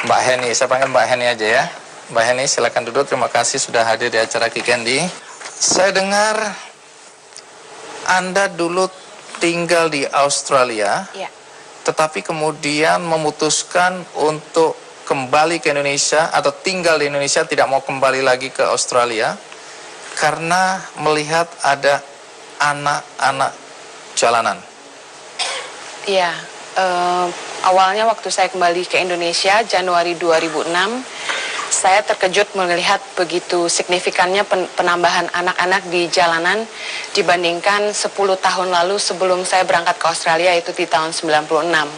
Mbak Heni, saya panggil Mbak Heni aja ya. Mbak Heni, silakan duduk. Terima kasih sudah hadir di acara Kikendi. Saya dengar Anda dulu tinggal di Australia, Ya. tetapi kemudian memutuskan untuk kembali ke Indonesia atau tinggal di Indonesia, tidak mau kembali lagi ke Australia karena melihat ada anak-anak jalanan. Iya, awalnya waktu saya kembali ke Indonesia Januari 2006, saya terkejut melihat begitu signifikannya penambahan anak-anak di jalanan dibandingkan 10 tahun lalu sebelum saya berangkat ke Australia, itu di tahun 96.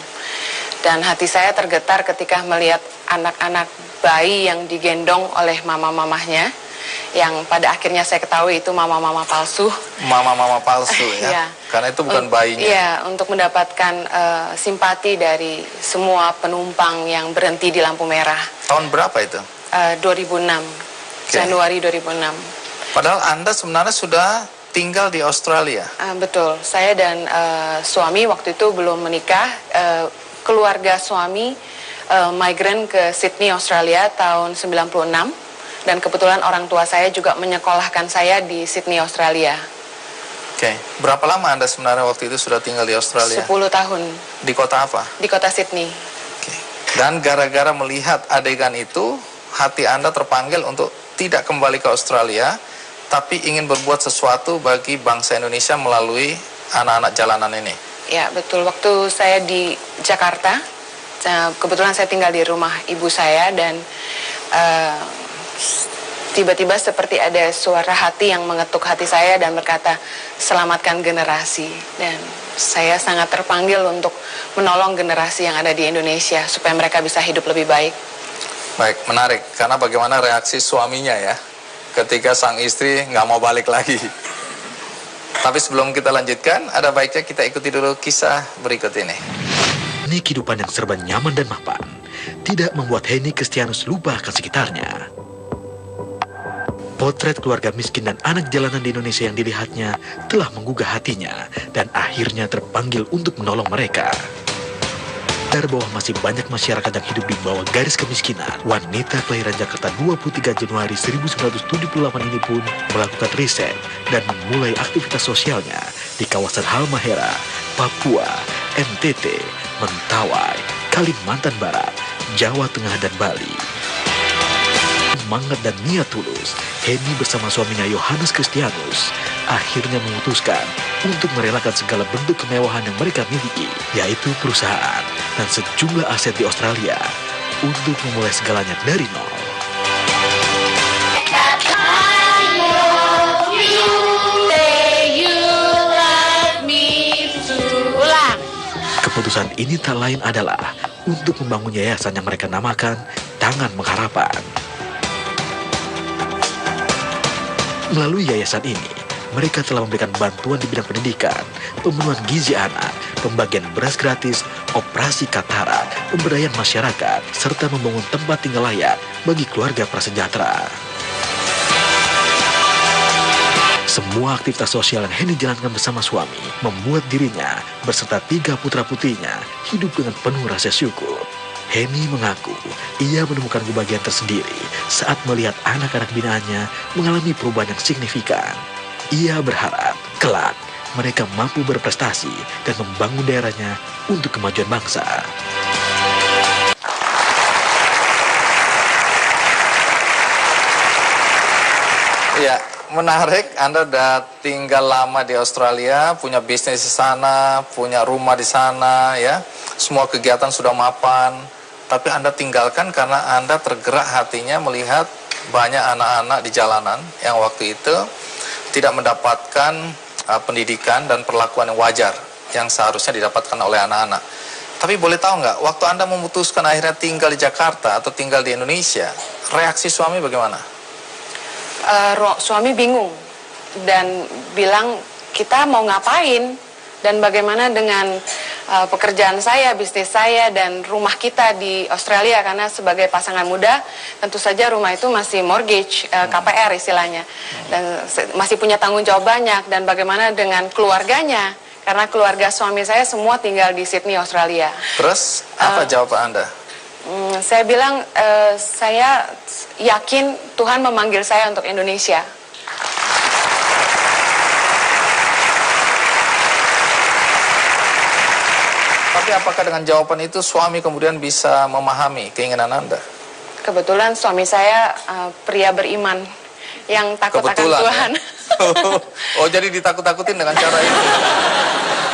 Dan hati saya tergetar ketika melihat anak-anak bayi yang digendong oleh mama-mamahnya, yang pada akhirnya saya ketahui itu mama-mama palsu. Mama-mama palsu ya? Ya. Karena itu bukan bayinya. Iya, untuk mendapatkan simpati dari semua penumpang yang berhenti di lampu merah. Tahun berapa itu? 2006, Januari 2006. Padahal Anda sebenarnya sudah tinggal di Australia. Betul, saya dan suami waktu itu belum menikah. Keluarga suami migran ke Sydney, Australia tahun 96. Dan kebetulan orang tua saya juga menyekolahkan saya di Sydney, Australia. Oke. Berapa lama Anda sebenarnya waktu itu sudah tinggal di Australia? 10 tahun. Di kota apa? Di kota Sydney. Oke. Dan gara-gara melihat adegan itu, hati Anda terpanggil untuk tidak kembali ke Australia, tapi ingin berbuat sesuatu bagi bangsa Indonesia melalui anak-anak jalanan ini. Ya, betul. Waktu saya di Jakarta, kebetulan saya tinggal di rumah ibu saya, dan tiba-tiba seperti ada suara hati yang mengetuk hati saya dan berkata, selamatkan generasi. Dan saya sangat terpanggil untuk menolong generasi yang ada di Indonesia supaya mereka bisa hidup lebih baik. Baik, menarik. Karena bagaimana reaksi suaminya ya, ketika sang istri nggak mau balik lagi. Tapi sebelum kita lanjutkan, ada baiknya kita ikuti dulu kisah berikut ini. Ini kehidupan yang serba nyaman dan mapan tidak membuat Heni Kristianus lupa akan sekitarnya. Potret keluarga miskin dan anak jalanan di Indonesia yang dilihatnya telah menggugah hatinya dan akhirnya terpanggil untuk menolong mereka. Sadar bahwa masih banyak masyarakat yang hidup di bawah garis kemiskinan, wanita kelahiran Jakarta 23 Januari 1978 ini pun melakukan riset dan memulai aktivitas sosialnya di kawasan Halmahera, Papua, NTT, Mentawai, Kalimantan Barat, Jawa Tengah, dan Bali. Semangat dan niat tulus, Heni bersama suaminya Yohanes Kristianus akhirnya memutuskan untuk merelakan segala bentuk kemewahan yang mereka miliki, yaitu perusahaan dan sejumlah aset di Australia, untuk memulai segalanya dari nol. Keputusan ini tak lain adalah untuk membangun yayasan yang mereka namakan Tangan Pengharapan. Melalui yayasan ini, mereka telah memberikan bantuan di bidang pendidikan, pemenuhan gizi anak, pembagian beras gratis, operasi katarak, pemberdayaan masyarakat, serta membangun tempat tinggal layak bagi keluarga prasejahtera. Semua aktivitas sosial yang Heni jalankan bersama suami membuat dirinya beserta 3 putra-putrinya hidup dengan penuh rasa syukur. Heni mengaku ia menemukan kebahagiaan tersendiri saat melihat anak-anak binaannya mengalami perubahan yang signifikan. Ia berharap kelak mereka mampu berprestasi dan membangun daerahnya untuk kemajuan bangsa. Ya, menarik. Anda udah tinggal lama di Australia, punya bisnis di sana, punya rumah di sana, ya. Semua kegiatan sudah mapan. Tapi Anda tinggalkan karena Anda tergerak hatinya melihat banyak anak-anak di jalanan yang waktu itu tidak mendapatkan pendidikan dan perlakuan yang wajar yang seharusnya didapatkan oleh anak-anak. Tapi boleh tahu nggak, waktu Anda memutuskan akhirnya tinggal di Jakarta atau tinggal di Indonesia, reaksi suami bagaimana? Suami bingung dan bilang, kita mau ngapain dan bagaimana dengan pekerjaan saya, bisnis saya, dan rumah kita di Australia. Karena sebagai pasangan muda tentu saja rumah itu masih mortgage, KPR istilahnya, dan masih punya tanggung jawab banyak. Dan bagaimana dengan keluarganya, karena keluarga suami saya semua tinggal di Sydney, Australia. Terus apa jawaban Anda? Saya bilang saya yakin Tuhan memanggil saya untuk Indonesia. Tapi apakah dengan jawaban itu suami kemudian bisa memahami keinginan Anda? Kebetulan suami saya pria beriman yang takut akan Tuhan. Ya? Oh, jadi ditakut-takutin dengan cara itu?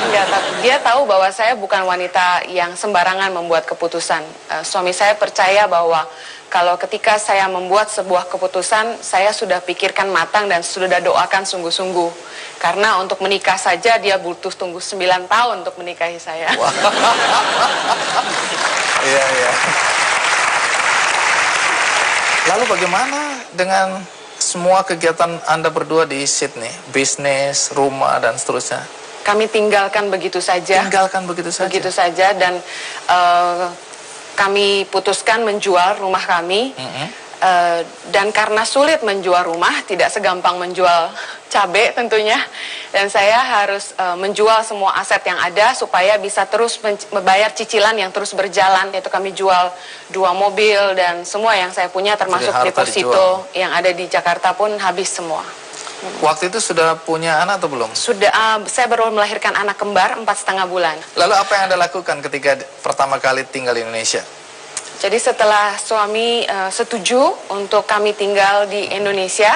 Enggak, dia tahu bahwa saya bukan wanita yang sembarangan membuat keputusan. Suami saya percaya bahwa kalau ketika saya membuat sebuah keputusan, saya sudah pikirkan matang dan sudah doakan sungguh-sungguh. Karena untuk menikah saja dia butuh tunggu 9 tahun untuk menikahi saya. Iya, iya. Lalu bagaimana dengan semua kegiatan Anda berdua di Sydney? Bisnis, rumah, dan seterusnya. Kami tinggalkan begitu saja. Tinggalkan begitu saja? Begitu saja, dan kami putuskan menjual rumah kami. Dan karena sulit menjual rumah, tidak segampang menjual cabai tentunya. Dan saya harus menjual semua aset yang ada supaya bisa terus membayar cicilan yang terus berjalan. Yaitu kami jual 2 mobil dan semua yang saya punya termasuk deposito yang ada di Jakarta pun habis semua. Waktu itu sudah punya anak atau belum? Sudah, saya baru melahirkan anak kembar 4,5 bulan. Lalu apa yang Anda lakukan ketika pertama kali tinggal di Indonesia? Jadi setelah suami setuju untuk kami tinggal di Indonesia,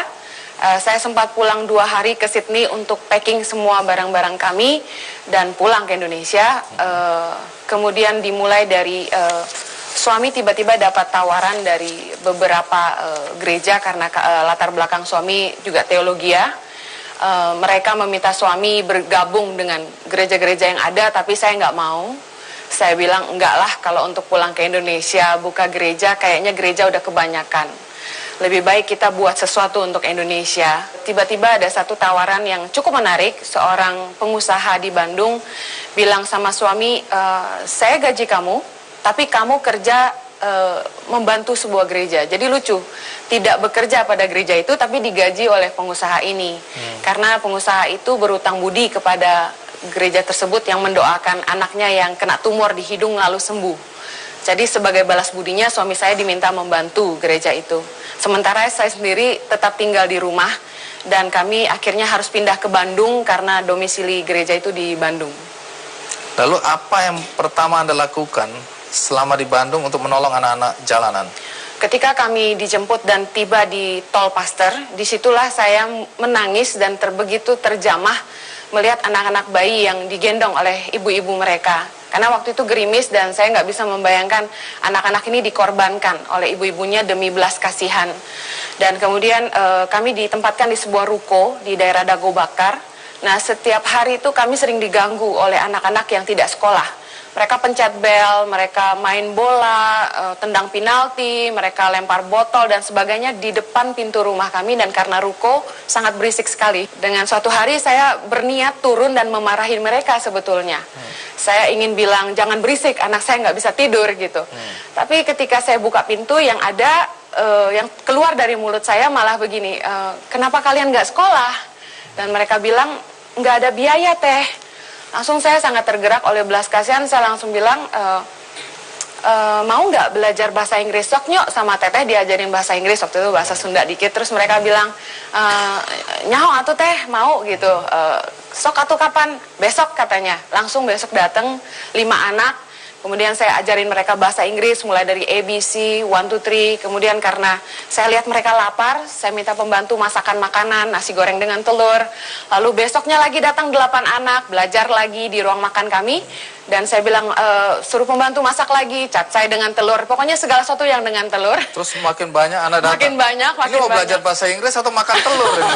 saya sempat pulang 2 hari ke Sydney untuk packing semua barang-barang kami dan pulang ke Indonesia. Kemudian dimulai dari suami tiba-tiba dapat tawaran dari beberapa gereja karena latar belakang suami juga teologi ya. Mereka meminta suami bergabung dengan gereja-gereja yang ada, tapi saya nggak mau. Saya bilang enggak lah, kalau untuk pulang ke Indonesia buka gereja, kayaknya gereja udah kebanyakan. Lebih baik kita buat sesuatu untuk Indonesia. Tiba-tiba ada satu tawaran yang cukup menarik. Seorang pengusaha di Bandung bilang sama suami, saya gaji kamu, tapi kamu kerja membantu sebuah gereja. Jadi lucu, tidak bekerja pada gereja itu, tapi digaji oleh pengusaha ini. Karena pengusaha itu berutang budi kepada gereja tersebut yang mendoakan anaknya yang kena tumor di hidung lalu sembuh. Jadi sebagai balas budinya suami saya diminta membantu gereja itu. Sementara saya sendiri tetap tinggal di rumah dan kami akhirnya harus pindah ke Bandung karena domisili gereja itu di Bandung. Lalu apa yang pertama Anda lakukan selama di Bandung untuk menolong anak-anak jalanan? Ketika kami dijemput dan tiba di Tol Pasteur, disitulah saya menangis dan begitu terjamah melihat anak-anak bayi yang digendong oleh ibu-ibu mereka. Karena waktu itu gerimis dan saya nggak bisa membayangkan anak-anak ini dikorbankan oleh ibu-ibunya demi belas kasihan. Dan kemudian kami ditempatkan di sebuah ruko di daerah Dago Bakar. Nah, setiap hari itu kami sering diganggu oleh anak-anak yang tidak sekolah. Mereka pencet bel, mereka main bola, tendang penalti, mereka lempar botol dan sebagainya di depan pintu rumah kami, dan karena ruko sangat berisik sekali. Dengan suatu hari saya berniat turun dan memarahi mereka sebetulnya. Saya ingin bilang jangan berisik, anak saya nggak bisa tidur gitu. Tapi ketika saya buka pintu yang ada, yang keluar dari mulut saya malah begini, kenapa kalian nggak sekolah? Dan mereka bilang nggak ada biaya teh. Langsung saya sangat tergerak oleh belas kasihan, saya langsung bilang, mau nggak belajar bahasa Inggris? Sok nyok, sama teteh diajarin bahasa Inggris, waktu itu bahasa Sunda dikit. Terus mereka bilang, nyaho atuh teh, mau gitu. Sok atuh kapan? Besok katanya. Langsung besok datang 5 anak. Kemudian saya ajarin mereka bahasa Inggris mulai dari ABC, 1, 2, 3. Kemudian karena saya lihat mereka lapar, saya minta pembantu masakan makanan, nasi goreng dengan telur. Lalu besoknya lagi datang 8 anak, belajar lagi di ruang makan kami. Dan saya bilang, suruh pembantu masak lagi, capcay dengan telur. Pokoknya segala sesuatu yang dengan telur. Terus makin banyak anak datang. Makin banyak. Ini mau belajar bahasa Inggris atau makan telur ini?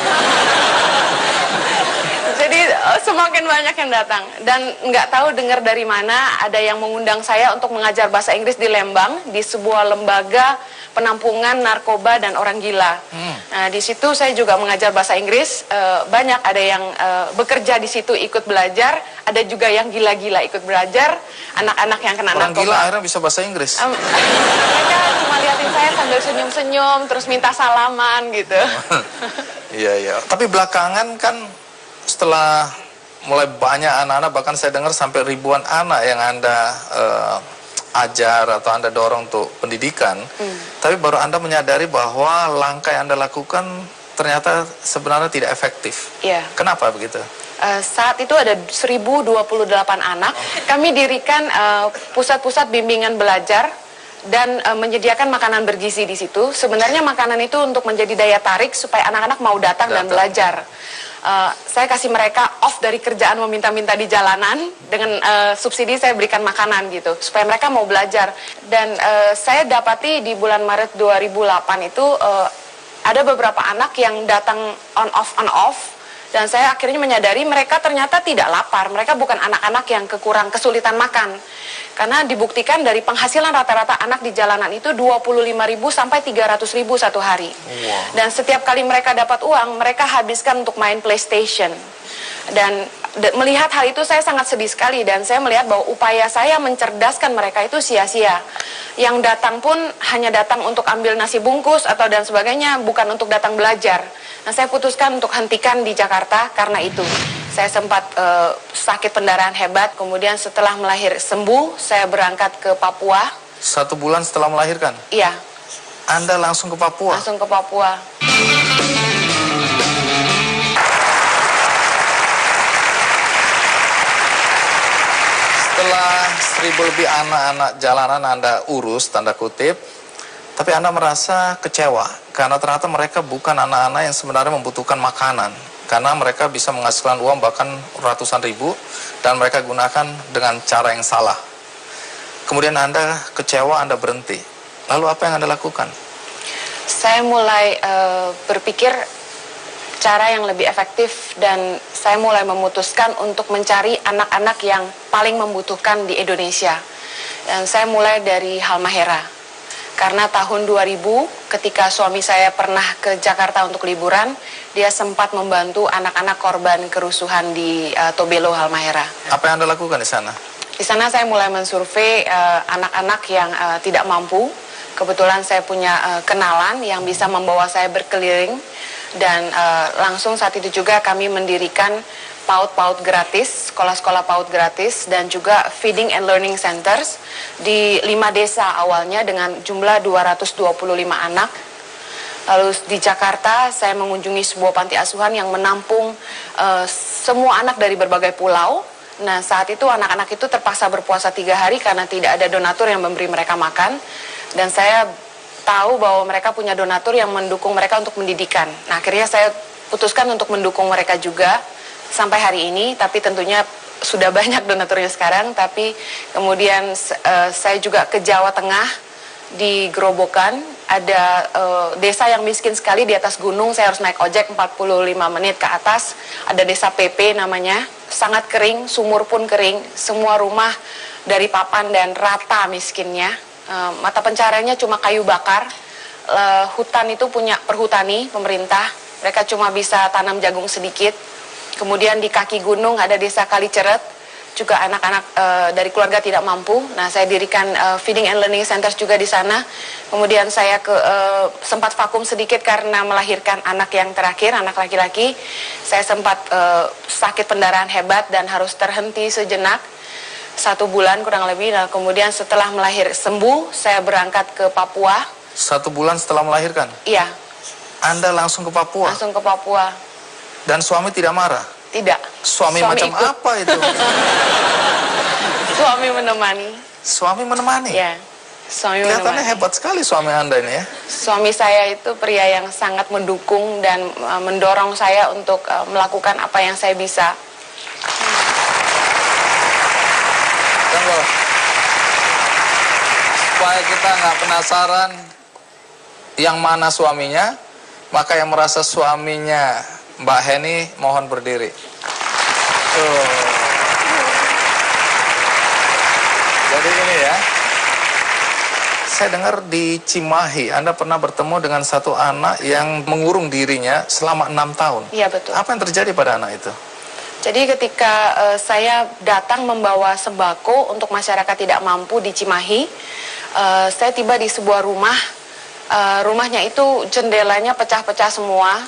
Jadi semakin banyak yang datang. Dan nggak tahu dengar dari mana ada yang mengundang saya untuk mengajar bahasa Inggris di Lembang, di sebuah lembaga penampungan narkoba dan orang gila. Nah, di situ saya juga mengajar bahasa Inggris. Banyak ada yang bekerja di situ ikut belajar, ada juga yang gila-gila ikut belajar. Anak-anak yang kena orang narkoba. Orang gila akhirnya bisa bahasa Inggris. Mereka cuma liatin saya sambil senyum-senyum, terus minta salaman gitu. Iya, iya. Tapi belakangan kan setelah mulai banyak anak-anak, bahkan saya dengar sampai ribuan anak yang Anda ajar atau Anda dorong untuk pendidikan, tapi baru Anda menyadari bahwa langkah yang Anda lakukan ternyata sebenarnya tidak efektif. Iya. Kenapa begitu? Saat itu ada 1028 anak. Kami dirikan pusat-pusat bimbingan belajar dan menyediakan makanan bergizi di situ. Sebenarnya makanan itu untuk menjadi daya tarik supaya anak-anak mau datang dan belajar. Saya kasih mereka off dari kerjaan meminta-minta di jalanan, dengan subsidi saya berikan makanan gitu supaya mereka mau belajar. Dan saya dapati di bulan Maret 2008 itu ada beberapa anak yang datang on off, dan saya akhirnya menyadari mereka ternyata tidak lapar. Mereka bukan anak-anak yang kesulitan makan. Karena dibuktikan dari penghasilan rata-rata anak di jalanan itu 25.000 sampai 300.000 satu hari. Wow. Dan setiap kali mereka dapat uang, mereka habiskan untuk main PlayStation. Dan melihat hal itu saya sangat sedih sekali, dan saya melihat bahwa upaya saya mencerdaskan mereka itu sia-sia. Yang datang pun hanya datang untuk ambil nasi bungkus atau dan sebagainya, bukan untuk datang belajar. Nah, saya putuskan untuk hentikan di Jakarta karena itu. Saya sempat sakit pendarahan hebat, kemudian setelah sembuh, saya berangkat ke Papua. 1 bulan setelah melahirkan? Iya. Anda langsung ke Papua? Langsung ke Papua. Setelah 1.000 lebih anak-anak jalanan Anda urus, tanda kutip, tapi Anda merasa kecewa karena ternyata mereka bukan anak-anak yang sebenarnya membutuhkan makanan, karena mereka bisa menghasilkan uang bahkan ratusan ribu dan mereka gunakan dengan cara yang salah. Kemudian Anda kecewa, Anda berhenti. Lalu apa yang Anda lakukan? Saya mulai berpikir cara yang lebih efektif, dan saya mulai memutuskan untuk mencari anak-anak yang paling membutuhkan di Indonesia. Dan saya mulai dari Halmahera. Karena tahun 2000 ketika suami saya pernah ke Jakarta untuk liburan, dia sempat membantu anak-anak korban kerusuhan di Tobelo, Halmahera. Apa yang Anda lakukan di sana? Di sana saya mulai mensurvei anak-anak yang tidak mampu. Kebetulan saya punya kenalan yang bisa membawa saya berkeliling, dan langsung saat itu juga kami mendirikan PAUD gratis, sekolah-sekolah PAUD gratis, dan juga feeding and learning centers di 5 desa awalnya dengan jumlah 225 anak. Lalu di Jakarta saya mengunjungi sebuah panti asuhan yang menampung semua anak dari berbagai pulau. Nah, saat itu anak-anak itu terpaksa berpuasa 3 hari karena tidak ada donatur yang memberi mereka makan. Dan saya tahu bahwa mereka punya donatur yang mendukung mereka untuk pendidikan. Nah, akhirnya saya putuskan untuk mendukung mereka juga sampai hari ini, tapi tentunya sudah banyak donaturnya sekarang. Tapi kemudian saya juga ke Jawa Tengah, di Gerobokan, ada desa yang miskin sekali di atas gunung, saya harus naik ojek 45 menit ke atas. Ada desa PP namanya, sangat kering, sumur pun kering, semua rumah dari papan dan rata miskinnya. Mata pencahariannya cuma kayu bakar. Hutan itu punya perhutani, pemerintah. Mereka cuma bisa tanam jagung sedikit. Kemudian di kaki gunung ada desa Kaliceret, juga anak-anak dari keluarga tidak mampu. Nah, saya dirikan feeding and learning centers juga di sana. Kemudian saya sempat vakum sedikit karena melahirkan anak yang terakhir, anak laki-laki. Saya sempat sakit pendarahan hebat dan harus terhenti sejenak. 1 bulan kurang lebih. Nah, kemudian setelah sembuh, saya berangkat ke Papua. 1 bulan setelah melahirkan? Iya. Anda langsung ke Papua? Langsung ke Papua. Dan suami tidak marah? Tidak. Suami macam ikut. apa itu? Suami menemani. Suami menemani? Ya, suami Kelihatannya menemani. hebat sekali suami Anda ini ya. Suami saya itu pria yang sangat mendukung dan mendorong saya untuk melakukan apa yang saya bisa. Tunggu. Supaya kita nggak penasaran yang mana suaminya, maka yang merasa suaminya Mbak Heni mohon berdiri. Jadi ini ya, saya dengar di Cimahi Anda pernah bertemu dengan satu anak yang mengurung dirinya selama 6 tahun. Iya, betul. Apa yang terjadi pada anak itu? Jadi ketika saya datang membawa sembako untuk masyarakat tidak mampu di Cimahi, saya tiba di sebuah rumah. Rumahnya itu jendelanya pecah-pecah semua,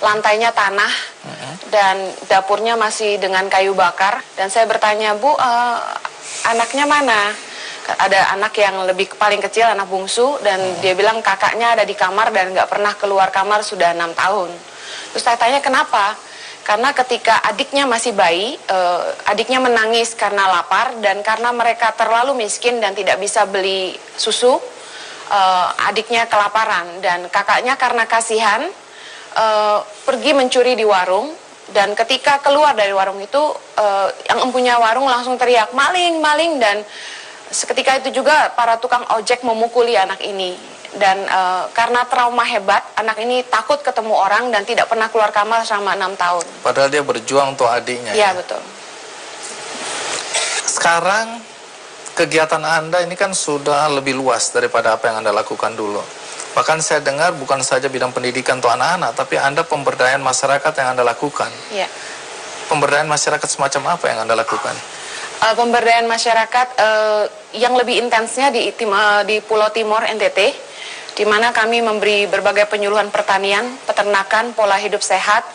lantainya tanah, dan dapurnya masih dengan kayu bakar. Dan saya bertanya, Bu, anaknya mana? Ada anak yang paling kecil, anak bungsu, dan dia bilang kakaknya ada di kamar dan nggak pernah keluar kamar sudah 6 tahun. Terus saya tanya kenapa? Karena ketika adiknya masih bayi, adiknya menangis karena lapar dan karena mereka terlalu miskin dan tidak bisa beli susu, adiknya kelaparan dan kakaknya karena kasihan pergi mencuri di warung. Dan ketika keluar dari warung itu, yang empunya warung langsung teriak maling, maling, dan seketika itu juga para tukang ojek memukuli anak ini. Dan karena trauma hebat, anak ini takut ketemu orang dan tidak pernah keluar kamar selama 6 tahun. Padahal dia berjuang untuk adiknya. Iya, betul. Sekarang kegiatan Anda ini kan sudah lebih luas daripada apa yang Anda lakukan dulu. Bahkan saya dengar bukan saja bidang pendidikan untuk anak-anak, tapi Anda pemberdayaan masyarakat yang Anda lakukan. Iya. Pemberdayaan masyarakat semacam apa yang Anda lakukan? Pemberdayaan masyarakat yang lebih intensnya di Pulau Timor, NTT, di mana kami memberi berbagai penyuluhan pertanian, peternakan, pola hidup sehat,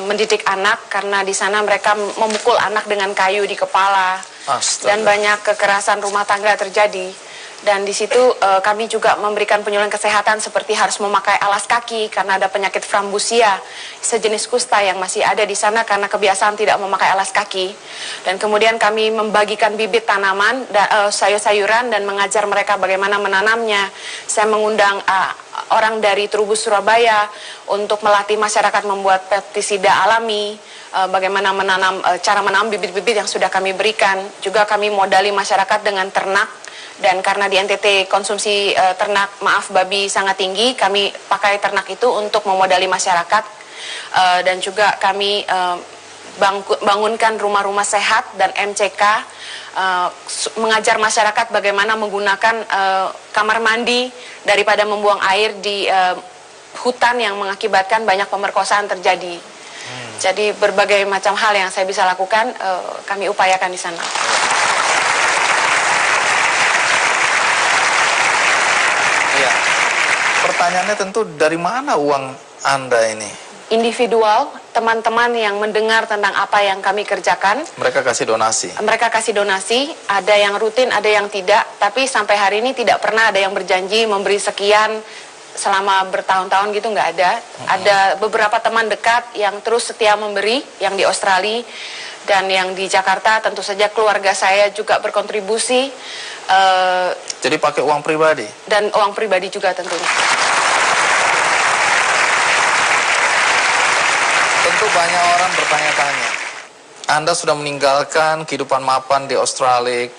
mendidik anak, karena di sana mereka memukul anak dengan kayu di kepala. Astaga. Dan banyak kekerasan rumah tangga terjadi. Dan di situ kami juga memberikan penyuluhan kesehatan seperti harus memakai alas kaki karena ada penyakit frambusia, sejenis kusta yang masih ada di sana karena kebiasaan tidak memakai alas kaki. Dan kemudian kami membagikan bibit tanaman, sayur-sayuran dan mengajar mereka bagaimana menanamnya. Saya mengundang orang dari Trubus Surabaya untuk melatih masyarakat membuat pestisida alami, bagaimana cara menanam bibit-bibit yang sudah kami berikan. Juga kami modali masyarakat dengan ternak. Dan karena di NTT konsumsi babi sangat tinggi, kami pakai ternak itu untuk memodali masyarakat. Dan juga kami bangunkan rumah-rumah sehat dan MCK, mengajar masyarakat bagaimana menggunakan kamar mandi daripada membuang air di hutan yang mengakibatkan banyak pemerkosaan terjadi. Jadi berbagai macam hal yang saya bisa lakukan, kami upayakan di sana. Ya. Pertanyaannya tentu dari mana uang Anda ini? Individual, teman-teman yang mendengar tentang apa yang kami kerjakan. Mereka kasih donasi? Mereka kasih donasi, ada yang rutin, ada yang tidak. Tapi sampai hari ini tidak pernah ada yang berjanji memberi sekian selama bertahun-tahun gitu, nggak ada. Ada beberapa teman dekat yang terus setia memberi, yang di Australia. Dan yang di Jakarta tentu saja keluarga saya juga berkontribusi. Jadi pakai uang pribadi? Dan uang pribadi juga tentunya. Tentu banyak orang bertanya-tanya, Anda sudah meninggalkan kehidupan mapan di Australia,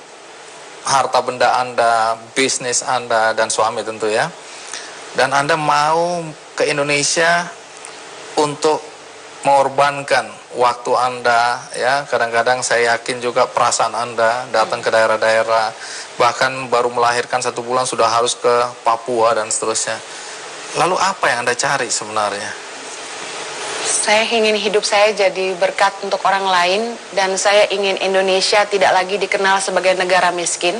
harta benda Anda, bisnis Anda, dan suami tentu ya. Dan Anda mau ke Indonesia untuk mengorbankan waktu Anda, ya. Kadang-kadang saya yakin juga perasaan Anda datang ke daerah-daerah, bahkan baru melahirkan 1 bulan sudah harus ke Papua dan seterusnya. Lalu apa yang Anda cari sebenarnya? Saya ingin hidup saya jadi berkat untuk orang lain, dan saya ingin Indonesia tidak lagi dikenal sebagai negara miskin.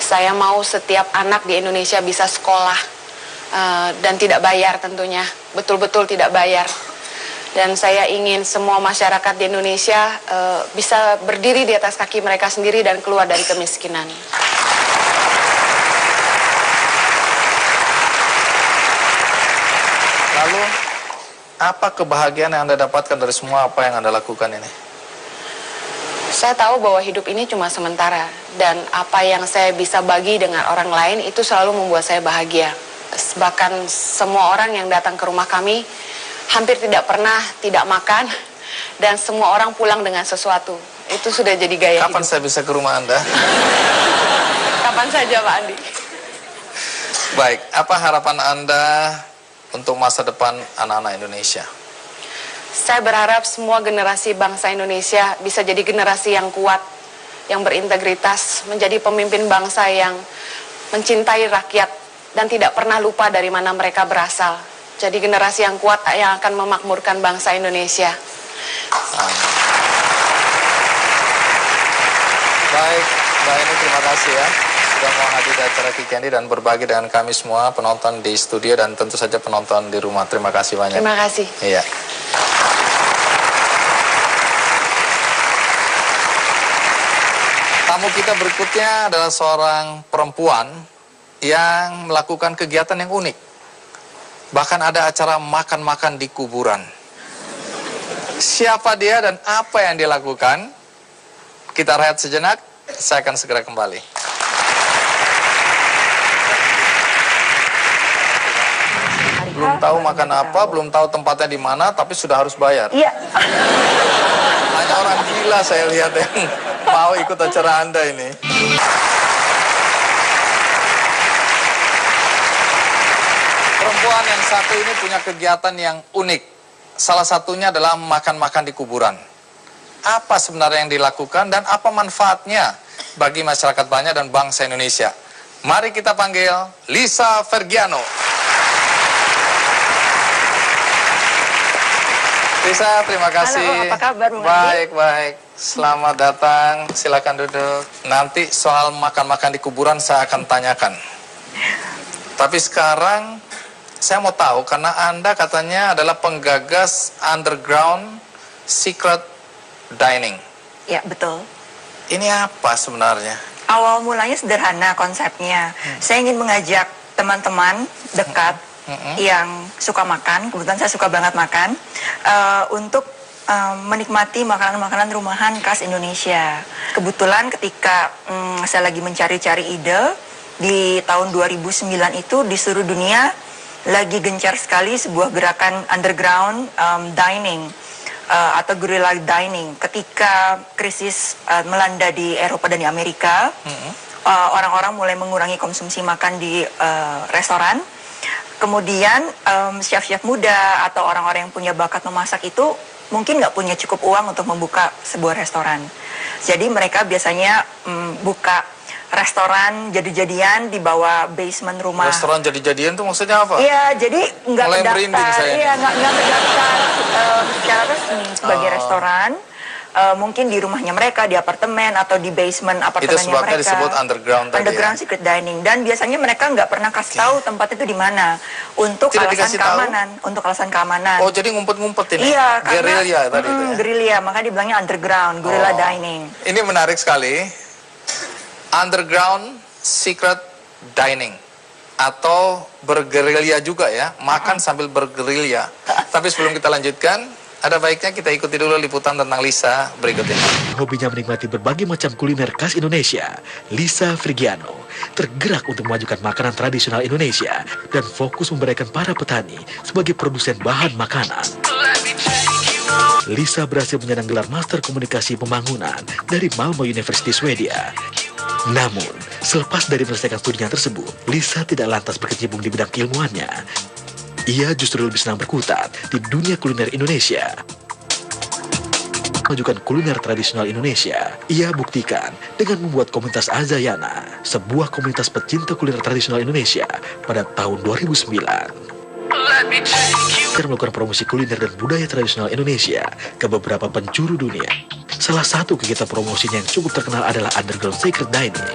Saya mau setiap anak di Indonesia bisa sekolah dan tidak bayar tentunya, betul-betul tidak bayar. Dan saya ingin semua masyarakat di Indonesia bisa berdiri di atas kaki mereka sendiri dan keluar dari kemiskinan. Lalu, apa kebahagiaan yang Anda dapatkan dari semua apa yang Anda lakukan ini? Saya tahu bahwa hidup ini cuma sementara, dan apa yang saya bisa bagi dengan orang lain itu selalu membuat saya bahagia. Bahkan semua orang yang datang ke rumah kami hampir tidak pernah tidak makan, dan semua orang pulang dengan sesuatu. Itu sudah jadi gaya Kapan hidup. saya bisa ke rumah Anda? Kapan saja, Pak Andi. Baik, apa harapan Anda untuk masa depan anak-anak Indonesia? Saya berharap semua generasi bangsa Indonesia bisa jadi generasi yang kuat, yang berintegritas, menjadi pemimpin bangsa yang mencintai rakyat dan tidak pernah lupa dari mana mereka berasal. Jadi generasi yang kuat yang akan memakmurkan bangsa Indonesia. Baik, Mbak Eni, terima kasih ya sudah mau hadir di acara Kiki Andi dan berbagi dengan kami semua, penonton di studio dan tentu saja penonton di rumah. Terima kasih banyak. Terima kasih. Iya. Tamu kita berikutnya adalah seorang perempuan yang melakukan kegiatan yang unik. Bahkan ada acara makan-makan di kuburan. Siapa dia dan apa yang dia lakukan? Kita rehat sejenak, saya akan segera kembali. Belum tahu makan apa, belum tahu tempatnya di mana, tapi sudah harus bayar. Iya. Hanya orang gila saya lihat yang mau ikut acara Anda ini. Perempuan yang satu ini punya kegiatan yang unik. Salah satunya adalah makan-makan di kuburan. Apa sebenarnya yang dilakukan dan apa manfaatnya bagi masyarakat banyak dan bangsa Indonesia? Mari kita panggil Lisa Fergiano. Lisa, terima kasih. Halo, apa kabar, Bung Andi? Baik, baik. Selamat datang. Silakan duduk. Nanti soal makan-makan di kuburan saya akan tanyakan. Tapi sekarang saya mau tahu karena Anda katanya adalah penggagas underground secret dining. Ya, betul. Ini apa sebenarnya? Awal mulanya sederhana konsepnya. Saya ingin mengajak teman-teman dekat yang suka makan, kebetulan saya suka banget makan, untuk menikmati makanan-makanan rumahan khas Indonesia. Kebetulan ketika saya lagi mencari-cari ide, di tahun 2009 itu di seluruh dunia lagi gencar sekali sebuah gerakan underground dining atau guerrilla dining. Ketika krisis melanda di Eropa dan di Amerika, orang-orang mulai mengurangi konsumsi makan di restoran. Kemudian chef-chef muda atau orang-orang yang punya bakat memasak itu mungkin nggak punya cukup uang untuk membuka sebuah restoran. Jadi mereka biasanya buka restoran jadi-jadian di bawah basement rumah. Restoran jadi-jadian itu maksudnya apa? Iya, jadi nggak Mulai merinding terdaftar. saya. Iya, nggak terdaftar secara resmi sebagai restoran. Mungkin di rumahnya mereka, di apartemen atau di basement apartemennya Itu sebabnya mereka. disebut underground tadi Underground ya? secret dining. Dan biasanya mereka nggak pernah kasih tahu tempat itu di mana untuk Tidak alasan dikasih tahu? keamanan. Untuk alasan keamanan. Oh, jadi ngumpet-ngumpet ini? Iya, karena Guerrilla tadi itu ya? guerrilla, makanya dibilangnya underground, guerrilla dining. Ini menarik sekali. Underground secret dining. Atau bergerilya juga ya. Makan sambil bergerilya. Tapi sebelum kita lanjutkan, ada baiknya kita ikuti dulu liputan tentang Lisa berikut ini. Hobinya menikmati berbagai macam kuliner khas Indonesia, Lisa Fergiano tergerak untuk memajukan makanan tradisional Indonesia dan fokus memberdayakan para petani sebagai produsen bahan makanan. Lisa berhasil menyandang gelar Master Komunikasi Pembangunan dari Malmö University Swedia. Namun, selepas dari menyelesaikan studinya tersebut, Lisa tidak lantas berkecimpung di bidang keilmuannya. Ia justru lebih senang berkutat di dunia kuliner Indonesia. Memajukan kuliner tradisional Indonesia, ia buktikan dengan membuat komunitas Azayana, sebuah komunitas pecinta kuliner tradisional Indonesia pada tahun 2009. Ia melakukan promosi kuliner dan budaya tradisional Indonesia ke beberapa penjuru dunia. Salah satu kegiatan promosinya yang cukup terkenal adalah Underground Secret Dining.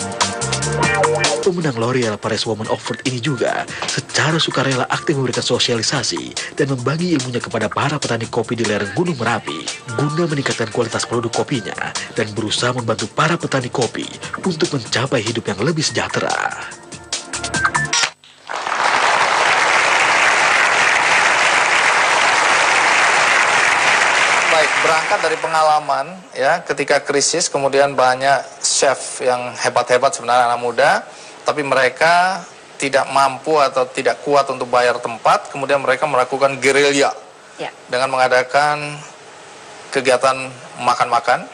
Pemenang L'Oreal Paris Woman Award ini juga secara sukarela aktif memberikan sosialisasi dan membagi ilmunya kepada para petani kopi di lereng Gunung Merapi guna meningkatkan kualitas produk kopinya dan berusaha membantu para petani kopi untuk mencapai hidup yang lebih sejahtera. Baik, berangkat dari pengalaman ya, ketika krisis kemudian banyak chef yang hebat-hebat sebenarnya anak muda, tapi mereka tidak mampu atau tidak kuat untuk bayar tempat, kemudian mereka melakukan gerilya dengan mengadakan kegiatan makan-makan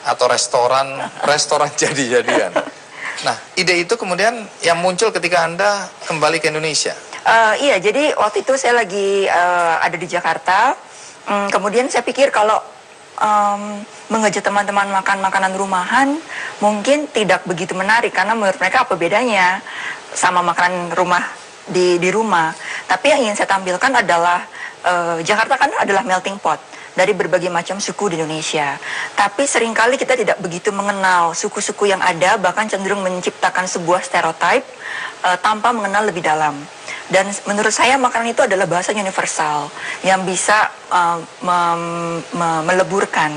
atau restoran jadi-jadian. Nah, ide itu kemudian yang muncul ketika Anda kembali ke Indonesia. Iya, jadi waktu itu saya lagi ada di Jakarta. Kemudian saya pikir kalau mengajak teman-teman makan makanan rumahan mungkin tidak begitu menarik karena menurut mereka apa bedanya sama makanan rumah di rumah. Tapi yang ingin saya tampilkan adalah Jakarta kan adalah melting pot dari berbagai macam suku di Indonesia. Tapi seringkali kita tidak begitu mengenal suku-suku yang ada, bahkan cenderung menciptakan sebuah stereotip tanpa mengenal lebih dalam. Dan menurut saya makanan itu adalah bahasa universal yang bisa meleburkan,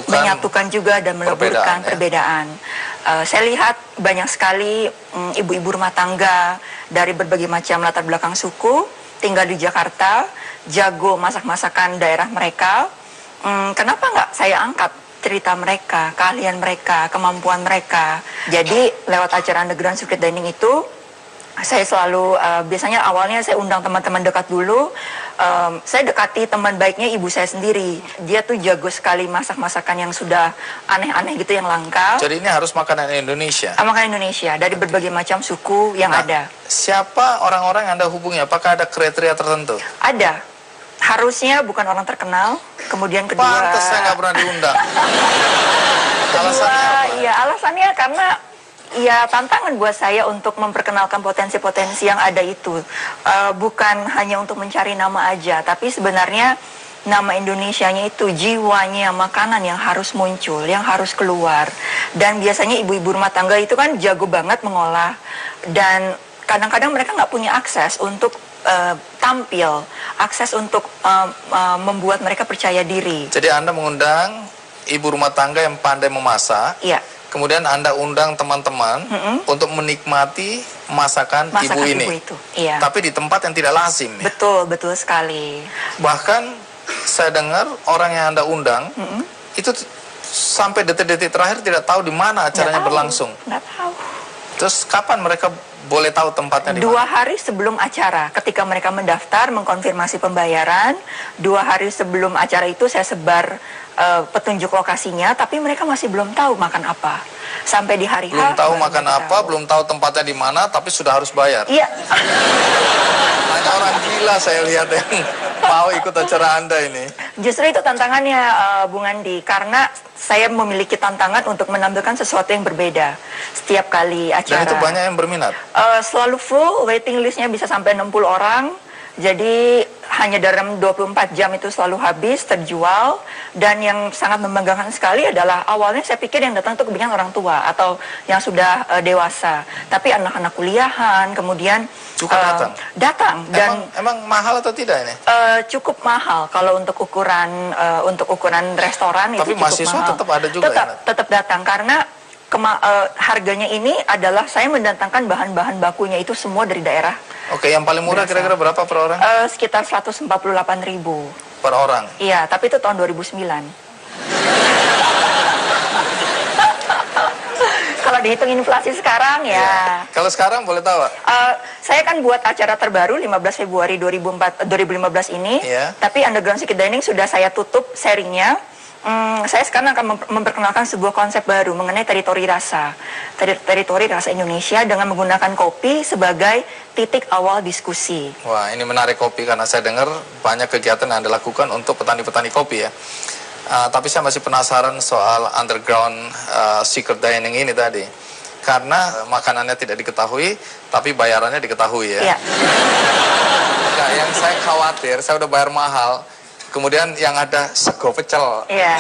menyatukan juga dan meleburkan perbedaan. Saya lihat banyak sekali ibu-ibu rumah tangga dari berbagai macam latar belakang suku, tinggal di Jakarta, jago masak-masakan daerah mereka. Kenapa nggak saya angkat cerita mereka, keahlian mereka, kemampuan mereka. Jadi lewat acara Underground Secret Dining itu, saya selalu, biasanya awalnya saya undang teman-teman dekat dulu. Saya dekati teman baiknya ibu saya sendiri. Dia tuh jago sekali masak-masakan yang sudah aneh-aneh gitu, yang langka. Jadi ini harus makanan Indonesia? Makanan Indonesia, dari berbagai macam suku yang ada. Siapa orang-orang yang Anda hubungi? Apakah ada kriteria tertentu? Ada. Harusnya bukan orang terkenal. Kemudian kedua... Pantes saya nggak pernah diundang. Alasannya apa? Ya, alasannya karena ya tantangan buat saya untuk memperkenalkan potensi-potensi yang ada itu. Bukan hanya untuk mencari nama aja, tapi sebenarnya nama Indonesianya itu, jiwanya, makanan yang harus muncul, yang harus keluar. Dan biasanya ibu-ibu rumah tangga itu kan jago banget mengolah. Dan kadang-kadang mereka nggak punya akses untuk tampil, akses untuk membuat mereka percaya diri. Jadi Anda mengundang ibu rumah tangga yang pandai memasak. Iya. Kemudian Anda undang teman-teman untuk menikmati masakan ibu ini. Itu. Iya. Tapi di tempat yang tidak lazim. Ya? Betul, betul sekali. Bahkan saya dengar orang yang Anda undang itu sampai detik-detik terakhir tidak tahu di mana acaranya berlangsung. Nggak tahu. Terus kapan mereka boleh tahu tempatnya di mana? 2 hari sebelum acara, ketika mereka mendaftar, mengkonfirmasi pembayaran. 2 hari sebelum acara itu saya sebar petunjuk lokasinya, tapi mereka masih belum tahu makan apa. Sampai di hari belum tahu baru makan mereka apa, tahu. belum tahu tempatnya di mana, tapi sudah harus bayar. Iya. Hanya orang gila saya lihat yang mau ikut acara Anda ini. Justru itu tantangannya, Bung Andi, karena saya memiliki tantangan untuk menampilkan sesuatu yang berbeda setiap kali acara. Dan itu banyak yang berminat? Selalu full, waiting listnya bisa sampai 60 orang. Jadi hanya dalam 24 jam itu selalu habis, terjual. Dan yang sangat membanggakan sekali adalah awalnya saya pikir yang datang itu kebanyakan orang tua atau yang sudah dewasa. Tapi anak-anak kuliahan, kemudian juga datang. Dan emang mahal atau tidak ini? Cukup mahal kalau untuk ukuran restoran. Tapi itu cukup mahasiswa mahal. tetap ada juga. Tetap datang karena harganya ini adalah saya mendatangkan bahan-bahan bakunya itu semua dari daerah. Oke, yang paling murah kira-kira berapa per orang? Sekitar 148.000 per orang. Iya, tapi itu tahun 2009. Kalau dihitung inflasi sekarang ya. Kalau sekarang boleh tahu? Saya kan buat acara terbaru 15 Februari 2015 ini. Yeah. Tapi Underground Secret Dining sudah saya tutup sharingnya. Saya sekarang akan memperkenalkan sebuah konsep baru mengenai teritori rasa. Teritori rasa Indonesia dengan menggunakan kopi sebagai titik awal diskusi. Wah, ini menarik kopi karena saya dengar banyak kegiatan yang Anda lakukan untuk petani-petani kopi ya. Tapi saya masih penasaran soal Underground Secret Dining ini tadi. Karena makanannya tidak diketahui, tapi bayarannya diketahui ya. Iya. Nah, yang saya khawatir, saya udah bayar mahal. Kemudian yang ada sego pecel. Iya.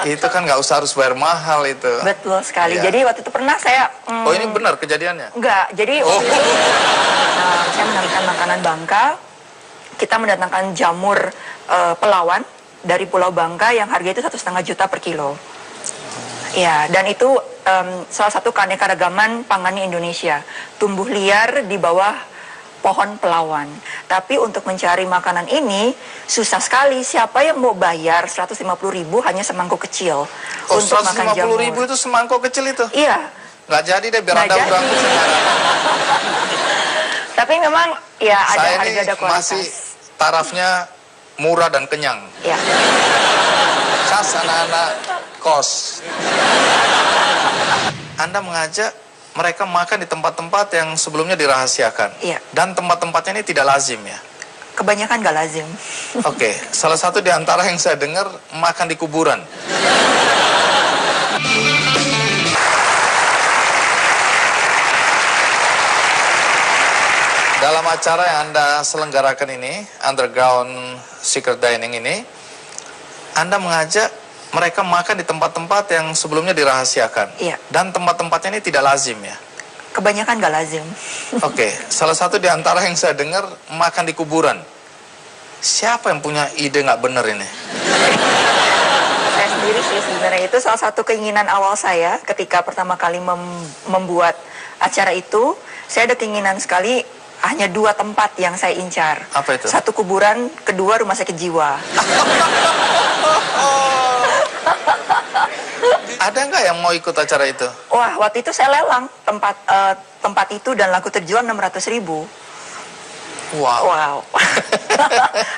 Itu kan nggak usah harus bayar mahal itu. Betul sekali. Iya. Jadi waktu itu pernah saya... Oh, ini benar kejadiannya? Enggak. Jadi waktu itu saya mendatangkan makanan Bangka. Kita mendatangkan jamur pelawan dari Pulau Bangka yang harga itu 1,5 juta per kilo. Ya, dan itu salah satu keanekaragaman pangannya Indonesia. Tumbuh liar di bawah pohon pelawan. Tapi untuk mencari makanan ini susah sekali. Siapa yang mau bayar 150.000 hanya semangkuk kecil untuk makan jamur? 150.000 itu semangkuk kecil itu? Iya. Nggak jadi deh biar Anda berangkat sekarang. Tapi memang ya ada saya harga, ada kualitas. Masih tarafnya murah dan kenyang. Ya. Khas anak-anak kos. Anda mengajak mereka makan di tempat-tempat yang sebelumnya dirahasiakan. Iya. Dan tempat-tempatnya ini tidak lazim ya? Kebanyakan gak lazim. Oke, salah satu di antara yang saya dengar makan di kuburan. Dalam acara yang Anda selenggarakan ini, Underground Secret Dining ini, Anda mengajak mereka makan di tempat-tempat yang sebelumnya dirahasiakan. Iya. Dan tempat-tempatnya ini tidak lazim ya? Kebanyakan gak lazim. Oke, salah satu di antara yang saya dengar makan di kuburan. Siapa yang punya ide nggak bener ini? Saya sendiri sih sebenarnya. Itu salah satu keinginan awal saya ketika pertama kali membuat acara itu. Saya ada keinginan sekali, hanya 2 tempat yang saya incar. Apa itu? Satu kuburan, kedua rumah sakit jiwa. Ada nggak yang mau ikut acara itu? Wah, waktu itu saya lelang tempat itu dan laku terjual 600.000. Wow. Wow.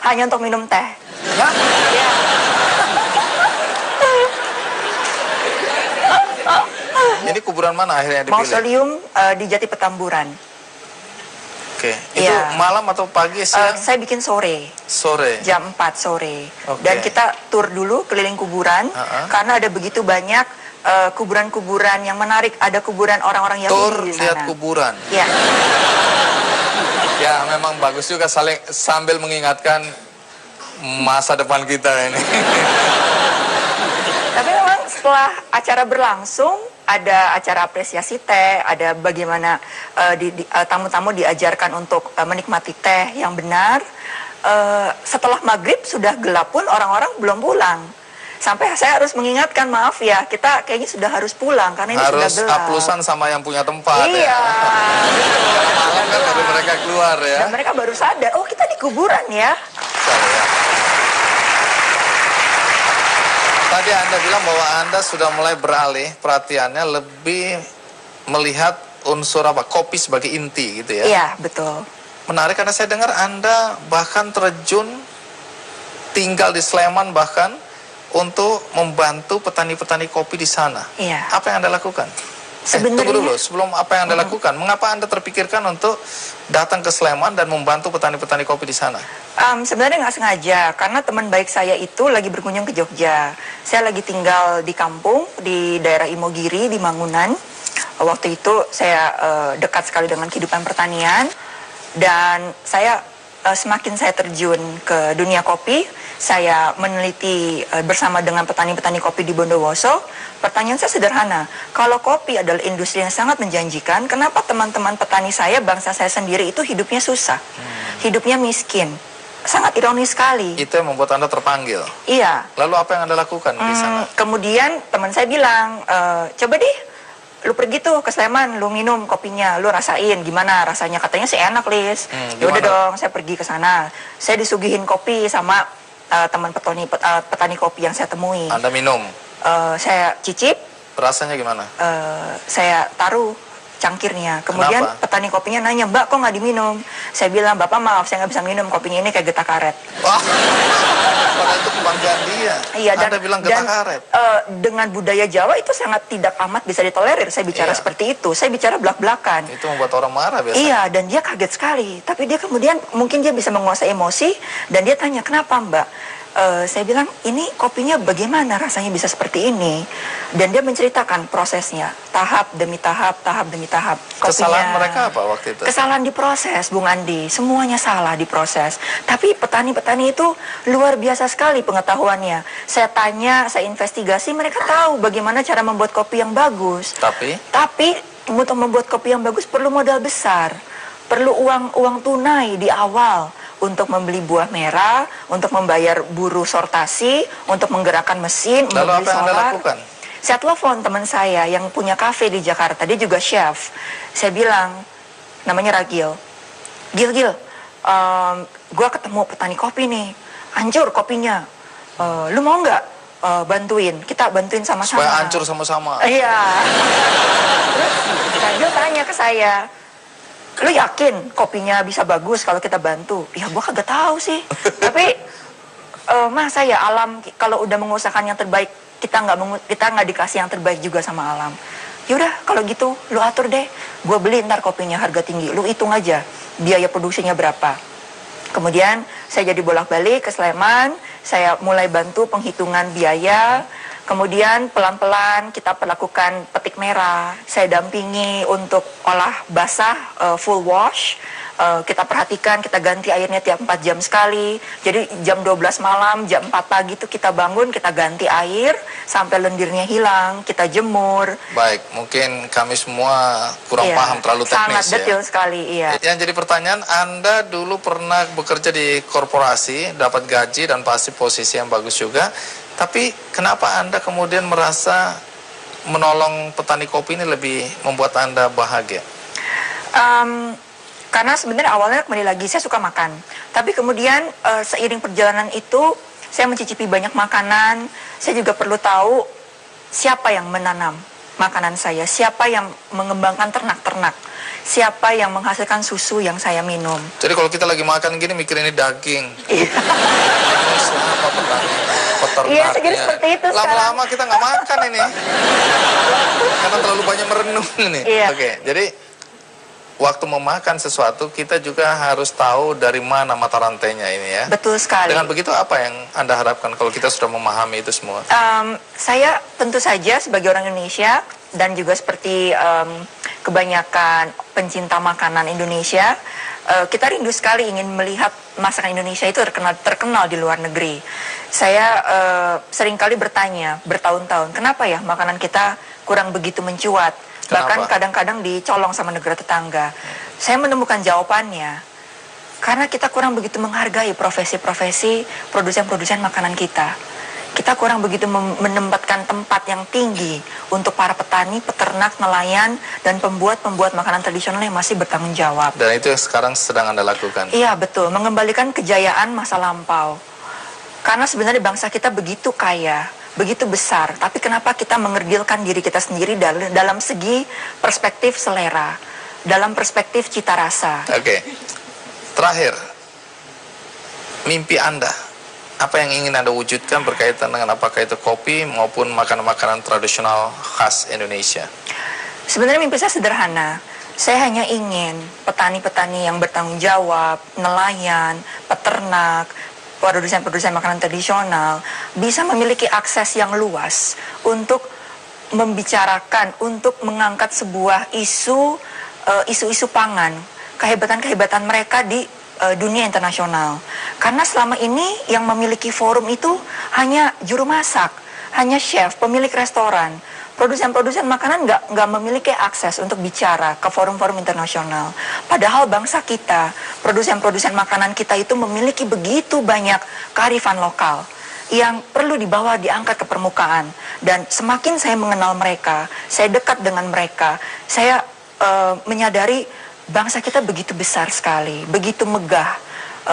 Hanya untuk minum teh. Hah? Ya. Ini kuburan mana akhirnya dipilih? Mausoleum di Jati Petamburan. Oke. Itu Iya. malam atau pagi, siang? Saya bikin sore. Sore. Jam 4 sore. Oke. Dan kita tur dulu keliling kuburan karena ada begitu banyak kuburan-kuburan yang menarik. Ada kuburan orang-orang Tur Yahudi di sana. lihat kuburan. Ya. Ya, memang bagus juga sambil mengingatkan masa depan kita ini. Tapi memang setelah acara berlangsung, ada acara apresiasi teh, ada bagaimana tamu-tamu diajarkan untuk menikmati teh yang benar. Setelah maghrib sudah gelap pun orang-orang belum pulang. Sampai saya harus mengingatkan, maaf ya, kita kayaknya sudah harus pulang karena ini Harus sudah gelap. aplusan sama yang punya tempat Iya. ya. Malam kan baru mereka keluar ya. Dan mereka baru sadar, oh kita di kuburan ya. Saya. Tadi Anda bilang bahwa Anda sudah mulai beralih perhatiannya lebih melihat unsur apa, kopi sebagai inti gitu ya. Iya, betul. Menarik karena saya dengar Anda bahkan terjun tinggal di Sleman bahkan untuk membantu petani-petani kopi di sana. Iya. Apa yang Anda lakukan? Sebenarnya- Tunggu dulu, sebelum apa yang Anda lakukan, mengapa Anda terpikirkan untuk datang ke Sleman dan membantu petani-petani kopi di sana? Sebenarnya nggak sengaja, karena teman baik saya itu lagi berkunjung ke Jogja. Saya lagi tinggal di kampung, di daerah Imogiri, di Mangunan. Waktu itu saya dekat sekali dengan kehidupan pertanian. Dan saya semakin saya terjun ke dunia kopi, saya meneliti bersama dengan petani-petani kopi di Bondowoso. Pertanyaan saya sederhana, kalau kopi adalah industri yang sangat menjanjikan, kenapa teman-teman petani saya, bangsa saya sendiri itu hidupnya susah, hidupnya miskin? Sangat ironis sekali. Itu yang membuat Anda terpanggil. Iya. Lalu apa yang Anda lakukan di sana? Kemudian teman saya bilang, coba deh, lu pergi tuh ke Sleman, lu minum kopinya, lu rasain gimana rasanya. Katanya sih enak, Lis. Ya udah gimana? dong, saya pergi ke sana. Saya disuguhin kopi sama teman petani kopi yang saya temui. Anda minum. Saya cicip, Rasanya gimana? saya taruh cangkirnya. Kemudian Kenapa? petani kopinya nanya, Mbak kok nggak diminum? Saya bilang, Bapak maaf, saya nggak bisa minum, kopinya ini kayak getah karet. Wah, padahal itu kebanggaan dia. Iya, Anda bilang getah karet. Dengan budaya Jawa itu sangat tidak amat bisa ditolerir. Saya bicara Iya. seperti itu. Saya bicara belak-belakan. Itu membuat orang marah biasanya. Iya, dan dia kaget sekali. Tapi dia kemudian mungkin dia bisa menguasai emosi dan dia tanya, kenapa Mbak? Saya bilang, ini kopinya bagaimana rasanya bisa seperti ini? Dan dia menceritakan prosesnya, tahap demi tahap, tahap demi tahap. Kesalahan mereka apa waktu itu? Kesalahan di proses, Bung Andi. Semuanya salah di proses. Tapi petani-petani itu luar biasa sekali pengetahuannya. Saya tanya, saya investigasi, mereka tahu bagaimana cara membuat kopi yang bagus. Tapi untuk membuat kopi yang bagus perlu modal besar. Perlu uang tunai di awal untuk membeli buah merah, untuk membayar buruh sortasi, untuk menggerakkan mesin, Lalu membeli apa yang Anda solar. lakukan? Saya telepon teman saya yang punya kafe di Jakarta, dia juga chef. Saya bilang, namanya Ragil. Gil, gue ketemu petani kopi nih, hancur kopinya. Lu mau nggak bantuin? Kita bantuin sama-sama. Supaya hancur sama-sama. Iya. Terus Ragil tanya ke saya, lu yakin kopinya bisa bagus kalau kita bantu? Ya gue kagak tahu sih. Tapi masa ya alam kalau udah mengusahakan yang terbaik, kita nggak dikasih yang terbaik juga sama alam. Yaudah kalau gitu lu atur deh, gue beli ntar kopinya harga tinggi, lu hitung aja biaya produksinya berapa. Kemudian saya jadi bolak-balik ke Sleman, saya mulai bantu penghitungan biaya. Kemudian pelan-pelan kita perlakukan petik merah. Saya dampingi untuk olah basah, full wash. Kita perhatikan, kita ganti airnya tiap 4 jam sekali. Jadi jam 12 malam, jam 4 pagi itu kita bangun, kita ganti air sampai lendirnya hilang, kita jemur. Baik, mungkin kami semua kurang paham terlalu teknis. Sangat detail sekali, iya. Yang jadi pertanyaan, Anda dulu pernah bekerja di korporasi, dapat gaji dan pasti posisi yang bagus juga. Tapi kenapa Anda kemudian merasa menolong petani kopi ini lebih membuat Anda bahagia? Karena sebenarnya awalnya kembali lagi saya suka makan. Tapi kemudian seiring perjalanan itu saya mencicipi banyak makanan. Saya juga perlu tahu siapa yang menanam makanan saya, siapa yang mengembangkan ternak-ternak, siapa yang menghasilkan susu yang saya minum. Jadi kalau kita lagi makan gini mikir ini daging. Siapa peternaknya? Iya, saya kira seperti itu sekarang. Lama-lama kita nggak makan ini. Karena terlalu banyak merenung ini. Iya. Oke, jadi waktu memakan sesuatu kita juga harus tahu dari mana mata rantainya ini ya. Betul sekali. Dengan begitu apa yang Anda harapkan kalau kita sudah memahami itu semua? Saya tentu saja sebagai orang Indonesia dan juga seperti kebanyakan pencinta makanan Indonesia, kita rindu sekali ingin melihat masakan Indonesia itu terkenal di luar negeri. Saya seringkali bertanya bertahun-tahun, kenapa ya makanan kita kurang begitu mencuat? Bahkan kadang-kadang dicolong sama negara tetangga. Saya menemukan jawabannya. Karena kita kurang begitu menghargai profesi-profesi produsen-produsen makanan kita. Kita kurang begitu menempatkan tempat yang tinggi untuk para petani, peternak, nelayan, dan pembuat-pembuat makanan tradisional yang masih bertanggung jawab. Dan itu yang sekarang sedang Anda lakukan? Iya, betul. Mengembalikan kejayaan masa lampau. Karena sebenarnya bangsa kita begitu kaya, begitu besar, tapi kenapa kita mengerdilkan diri kita sendiri dalam segi perspektif selera, dalam perspektif cita rasa. Oke. Terakhir, mimpi Anda, apa yang ingin Anda wujudkan berkaitan dengan apakah itu kopi maupun makanan-makanan tradisional khas Indonesia? Sebenarnya mimpi saya sederhana. Saya hanya ingin petani-petani yang bertanggung jawab, nelayan, peternak, produsen-produsen makanan tradisional bisa memiliki akses yang luas untuk membicarakan, untuk mengangkat sebuah isu-isu pangan, kehebatan-kehebatan mereka di dunia internasional. Karena selama ini yang memiliki forum itu hanya juru masak, hanya chef, pemilik restoran. Produsen-produsen makanan nggak memiliki akses untuk bicara ke forum-forum internasional. Padahal bangsa kita, produsen-produsen makanan kita itu memiliki begitu banyak kearifan lokal yang perlu diangkat ke permukaan. Dan semakin saya mengenal mereka, saya dekat dengan mereka, saya menyadari bangsa kita begitu besar sekali, begitu megah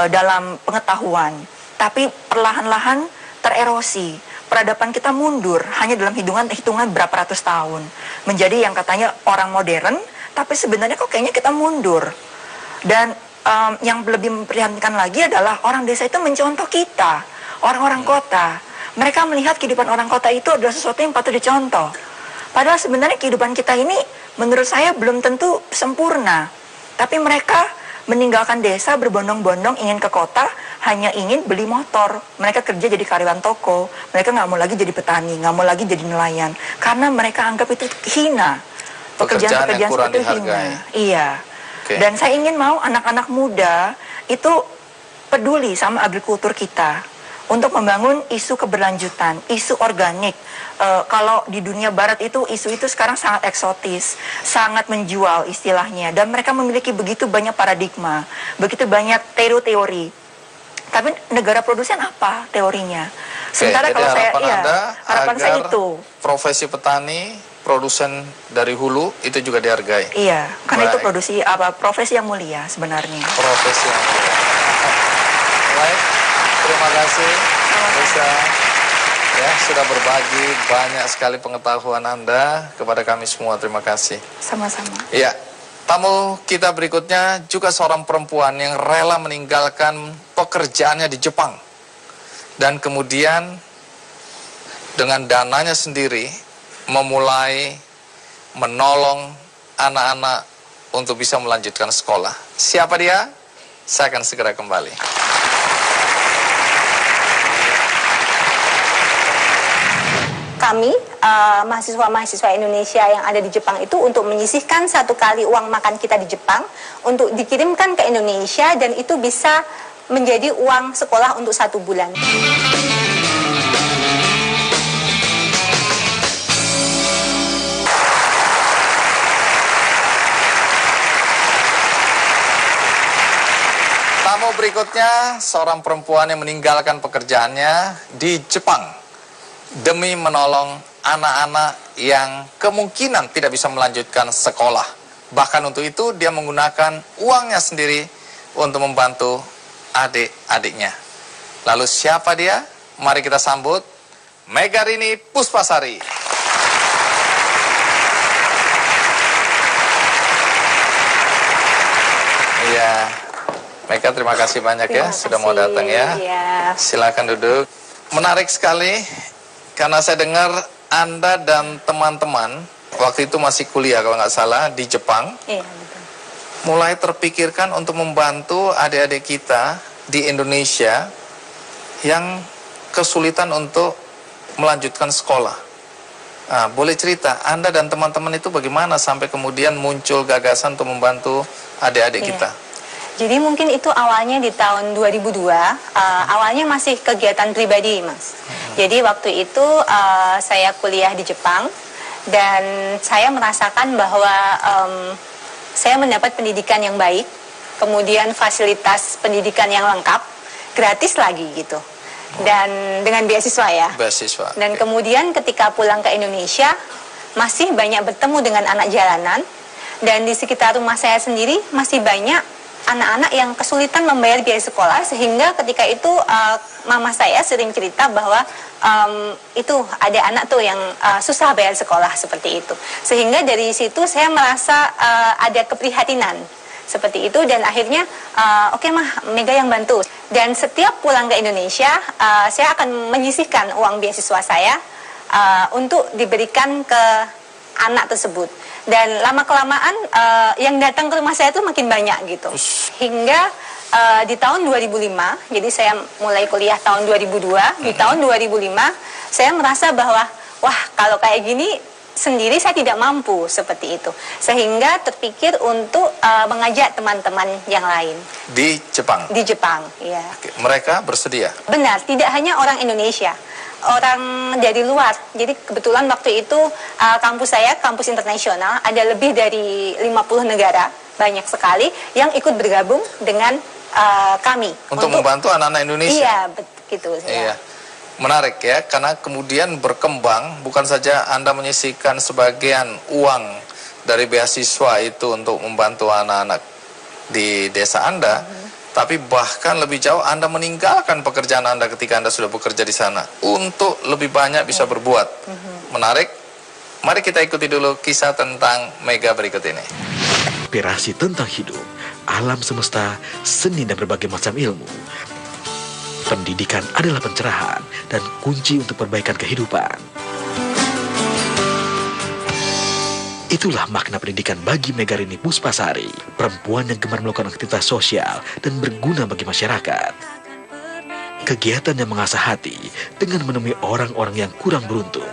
dalam pengetahuan. Tapi perlahan-lahan tererosi. Peradaban kita mundur hanya dalam hitungan berapa ratus tahun. Menjadi yang katanya orang modern, tapi sebenarnya kok kayaknya kita mundur. Dan yang lebih memprihatinkan lagi adalah orang desa itu mencontoh kita, orang-orang kota. Mereka melihat kehidupan orang kota itu adalah sesuatu yang patut dicontoh. Padahal sebenarnya kehidupan kita ini menurut saya belum tentu sempurna. Tapi mereka meninggalkan desa berbondong-bondong ingin ke kota, hanya ingin beli motor. Mereka kerja jadi karyawan toko, mereka nggak mau lagi jadi petani, nggak mau lagi jadi nelayan, karena mereka anggap itu hina. Pekerjaan-pekerjaan seperti itu hina. Iya. Okay. Dan saya ingin mau anak-anak muda itu peduli sama agrikultur kita untuk membangun isu keberlanjutan, isu organik. Kalau di dunia barat itu isu itu sekarang sangat eksotis, sangat menjual istilahnya, dan mereka memiliki begitu banyak paradigma, begitu banyak teori. Tapi negara produsen apa teorinya? Sementara kalau saya, harapan saya itu profesi petani, produsen dari hulu itu juga dihargai. Iya, karena itu profesi yang mulia sebenarnya. Profesi yang mulia. Baik, terima kasih, Lisa. Ya, sudah berbagi banyak sekali pengetahuan Anda kepada kami semua. Terima kasih. Sama-sama. Ya, tamu kita berikutnya juga seorang perempuan yang rela meninggalkan pekerjaannya di Jepang. Dan kemudian dengan dananya sendiri memulai menolong anak-anak untuk bisa melanjutkan sekolah. Siapa dia? Saya akan segera kembali. Kami, mahasiswa-mahasiswa Indonesia yang ada di Jepang itu untuk menyisihkan satu kali uang makan kita di Jepang untuk dikirimkan ke Indonesia, dan itu bisa menjadi uang sekolah untuk 1 bulan. Tamu berikutnya, seorang perempuan yang meninggalkan pekerjaannya di Jepang demi menolong anak-anak yang kemungkinan tidak bisa melanjutkan sekolah. Bahkan untuk itu dia menggunakan uangnya sendiri untuk membantu adik-adiknya. Lalu siapa dia? Mari kita sambut Megarini Puspasari. Iya, Mega, terima kasih banyak ya sudah mau datang ya. Silakan duduk. Menarik sekali karena saya dengar Anda dan teman-teman waktu itu masih kuliah kalau nggak salah di Jepang. Iya, betul. Mulai terpikirkan untuk membantu adik-adik kita di Indonesia yang kesulitan untuk melanjutkan sekolah. Nah, boleh cerita Anda dan teman-teman itu bagaimana sampai kemudian muncul gagasan untuk membantu adik-adik kita? Jadi mungkin itu awalnya di tahun 2002, awalnya masih kegiatan pribadi, Mas. Jadi waktu itu saya kuliah di Jepang dan saya merasakan bahwa saya mendapat pendidikan yang baik, kemudian fasilitas pendidikan yang lengkap, gratis lagi gitu. Dan dengan beasiswa ya. Beasiswa. Dan kemudian ketika pulang ke Indonesia, masih banyak bertemu dengan anak jalanan. Dan di sekitar rumah saya sendiri masih banyak anak-anak yang kesulitan membayar biaya sekolah, sehingga ketika itu mama saya sering cerita bahwa itu ada anak tuh yang susah bayar sekolah seperti itu. Sehingga dari situ saya merasa ada keprihatinan seperti itu, dan akhirnya oke mah, Mega yang bantu. Dan setiap pulang ke Indonesia, saya akan menyisihkan uang beasiswa saya untuk diberikan ke anak tersebut. Dan lama-kelamaan yang datang ke rumah saya itu makin banyak gitu. Hingga di tahun 2005, jadi saya mulai kuliah tahun 2002, di tahun 2005 saya merasa bahwa wah, kalau kayak gini sendiri saya tidak mampu seperti itu. Sehingga terpikir untuk mengajak teman-teman yang lain. Di Jepang? Di Jepang, iya. Mereka bersedia? Benar, tidak hanya orang Indonesia, orang dari luar. Jadi kebetulan waktu itu kampus saya, kampus internasional, ada lebih dari 50 negara, banyak sekali yang ikut bergabung dengan kami. Untuk membantu anak-anak Indonesia? Iya, begitu. Iya. Menarik ya, karena kemudian berkembang, bukan saja Anda menyisihkan sebagian uang dari beasiswa itu untuk membantu anak-anak di desa Anda, tapi bahkan lebih jauh Anda meninggalkan pekerjaan Anda ketika Anda sudah bekerja di sana untuk lebih banyak bisa berbuat. Menarik. Mari kita ikuti dulu kisah tentang Mega berikut ini. Inspirasi tentang hidup, alam semesta, seni dan berbagai macam ilmu. Pendidikan adalah pencerahan dan kunci untuk perbaikan kehidupan. Itulah makna pendidikan bagi Megarini Puspasari, perempuan yang gemar melakukan aktivitas sosial dan berguna bagi masyarakat. Kegiatan yang mengasah hati dengan menemui orang-orang yang kurang beruntung.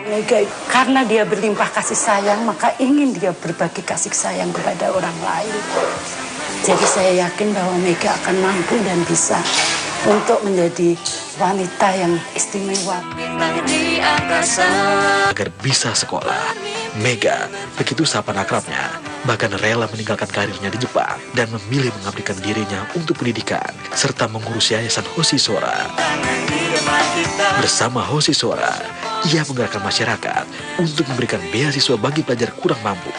Mega, karena dia berlimpah kasih sayang, maka ingin dia berbagi kasih sayang kepada orang lain. Jadi saya yakin bahwa Mega akan mampu dan bisa untuk menjadi wanita yang istimewa. Agar bisa sekolah, Mega, begitu sapaan akrabnya, bahkan rela meninggalkan karirnya di Jepang dan memilih mengabdikan dirinya untuk pendidikan serta mengurus yayasan Hoshizora. Bersama Hoshizora, ia menggerakkan masyarakat untuk memberikan beasiswa bagi pelajar kurang mampu.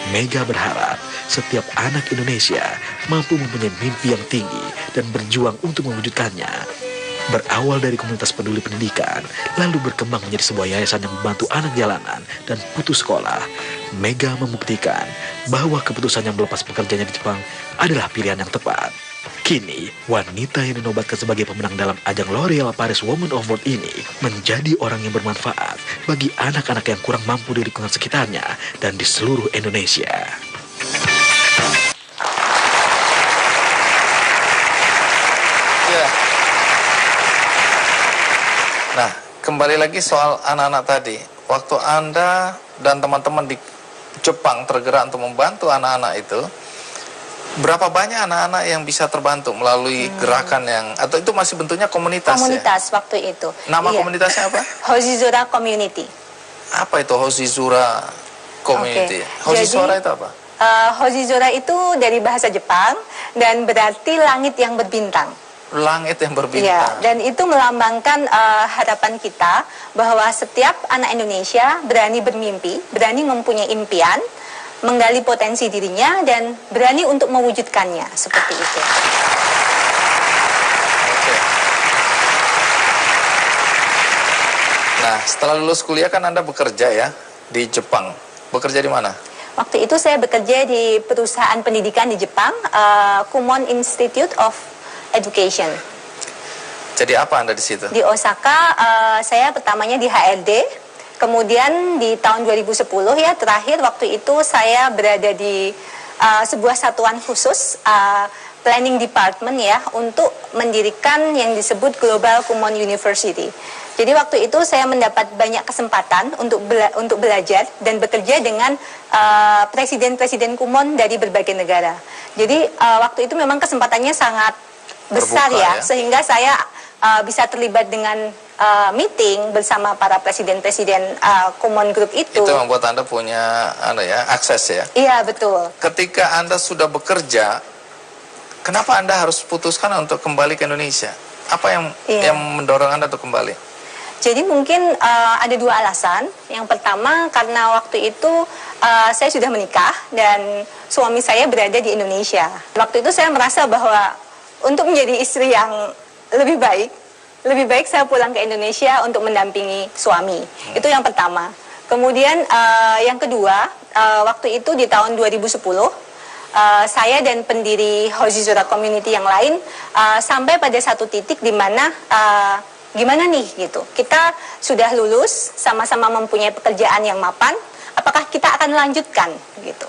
Mega berharap setiap anak Indonesia mampu mempunyai mimpi yang tinggi dan berjuang untuk mewujudkannya. Berawal dari komunitas peduli pendidikan, lalu berkembang menjadi sebuah yayasan yang membantu anak jalanan dan putus sekolah, Mega membuktikan bahwa keputusannya melepas pekerjaannya di Jepang adalah pilihan yang tepat. Kini, wanita yang dinobatkan sebagai pemenang dalam ajang L'Oreal Paris Women Award ini menjadi orang yang bermanfaat bagi anak-anak yang kurang mampu di lingkungan sekitarnya dan di seluruh Indonesia. Ya. Nah, kembali lagi soal anak-anak tadi. Waktu Anda dan teman-teman di Jepang tergerak untuk membantu anak-anak itu, berapa banyak anak-anak yang bisa terbantu melalui gerakan yang, atau itu masih bentuknya komunitas? Komunitas ya? Waktu itu. Nama komunitasnya apa? Hoshizora Community. Apa itu Hoshizora Community? Hoshizora itu apa? Hoshizora itu dari bahasa Jepang dan berarti langit yang berbintang. langit yang Iya, berbintang. dan itu melambangkan harapan kita bahwa setiap anak Indonesia berani bermimpi, berani mempunyai impian, menggali potensi dirinya, dan berani untuk mewujudkannya, seperti itu. Oke. Nah, setelah lulus kuliah kan Anda bekerja ya di Jepang. Bekerja di mana? Waktu itu saya bekerja di perusahaan pendidikan di Jepang, Kumon Institute of Education. Jadi apa Anda di situ? Di Osaka, saya pertamanya di HRD. Kemudian di tahun 2010 ya, terakhir waktu itu saya berada di sebuah satuan khusus planning department ya, untuk mendirikan yang disebut Global Kumon University. Jadi waktu itu saya mendapat banyak kesempatan untuk belajar dan bekerja dengan presiden-presiden Kumon dari berbagai negara. Jadi waktu itu memang kesempatannya sangat besar terbuka, ya, sehingga saya bisa terlibat dengan meeting bersama para presiden-presiden Kumon Group itu. Itu membuat Anda punya akses ya. Iya, betul. Ketika Anda sudah bekerja, kenapa Anda harus putuskan untuk kembali ke Indonesia? Apa yang mendorong Anda untuk kembali? Jadi mungkin ada dua alasan. Yang pertama karena waktu itu saya sudah menikah dan suami saya berada di Indonesia. Waktu itu saya merasa bahwa untuk menjadi istri yang lebih baik saya pulang ke Indonesia untuk mendampingi suami. Itu yang pertama. Kemudian yang kedua, waktu itu di tahun 2010, saya dan pendiri Hozizora Community yang lain sampai pada satu titik di mana gimana nih gitu. Kita sudah lulus, sama-sama mempunyai pekerjaan yang mapan. Apakah kita akan lanjutkan gitu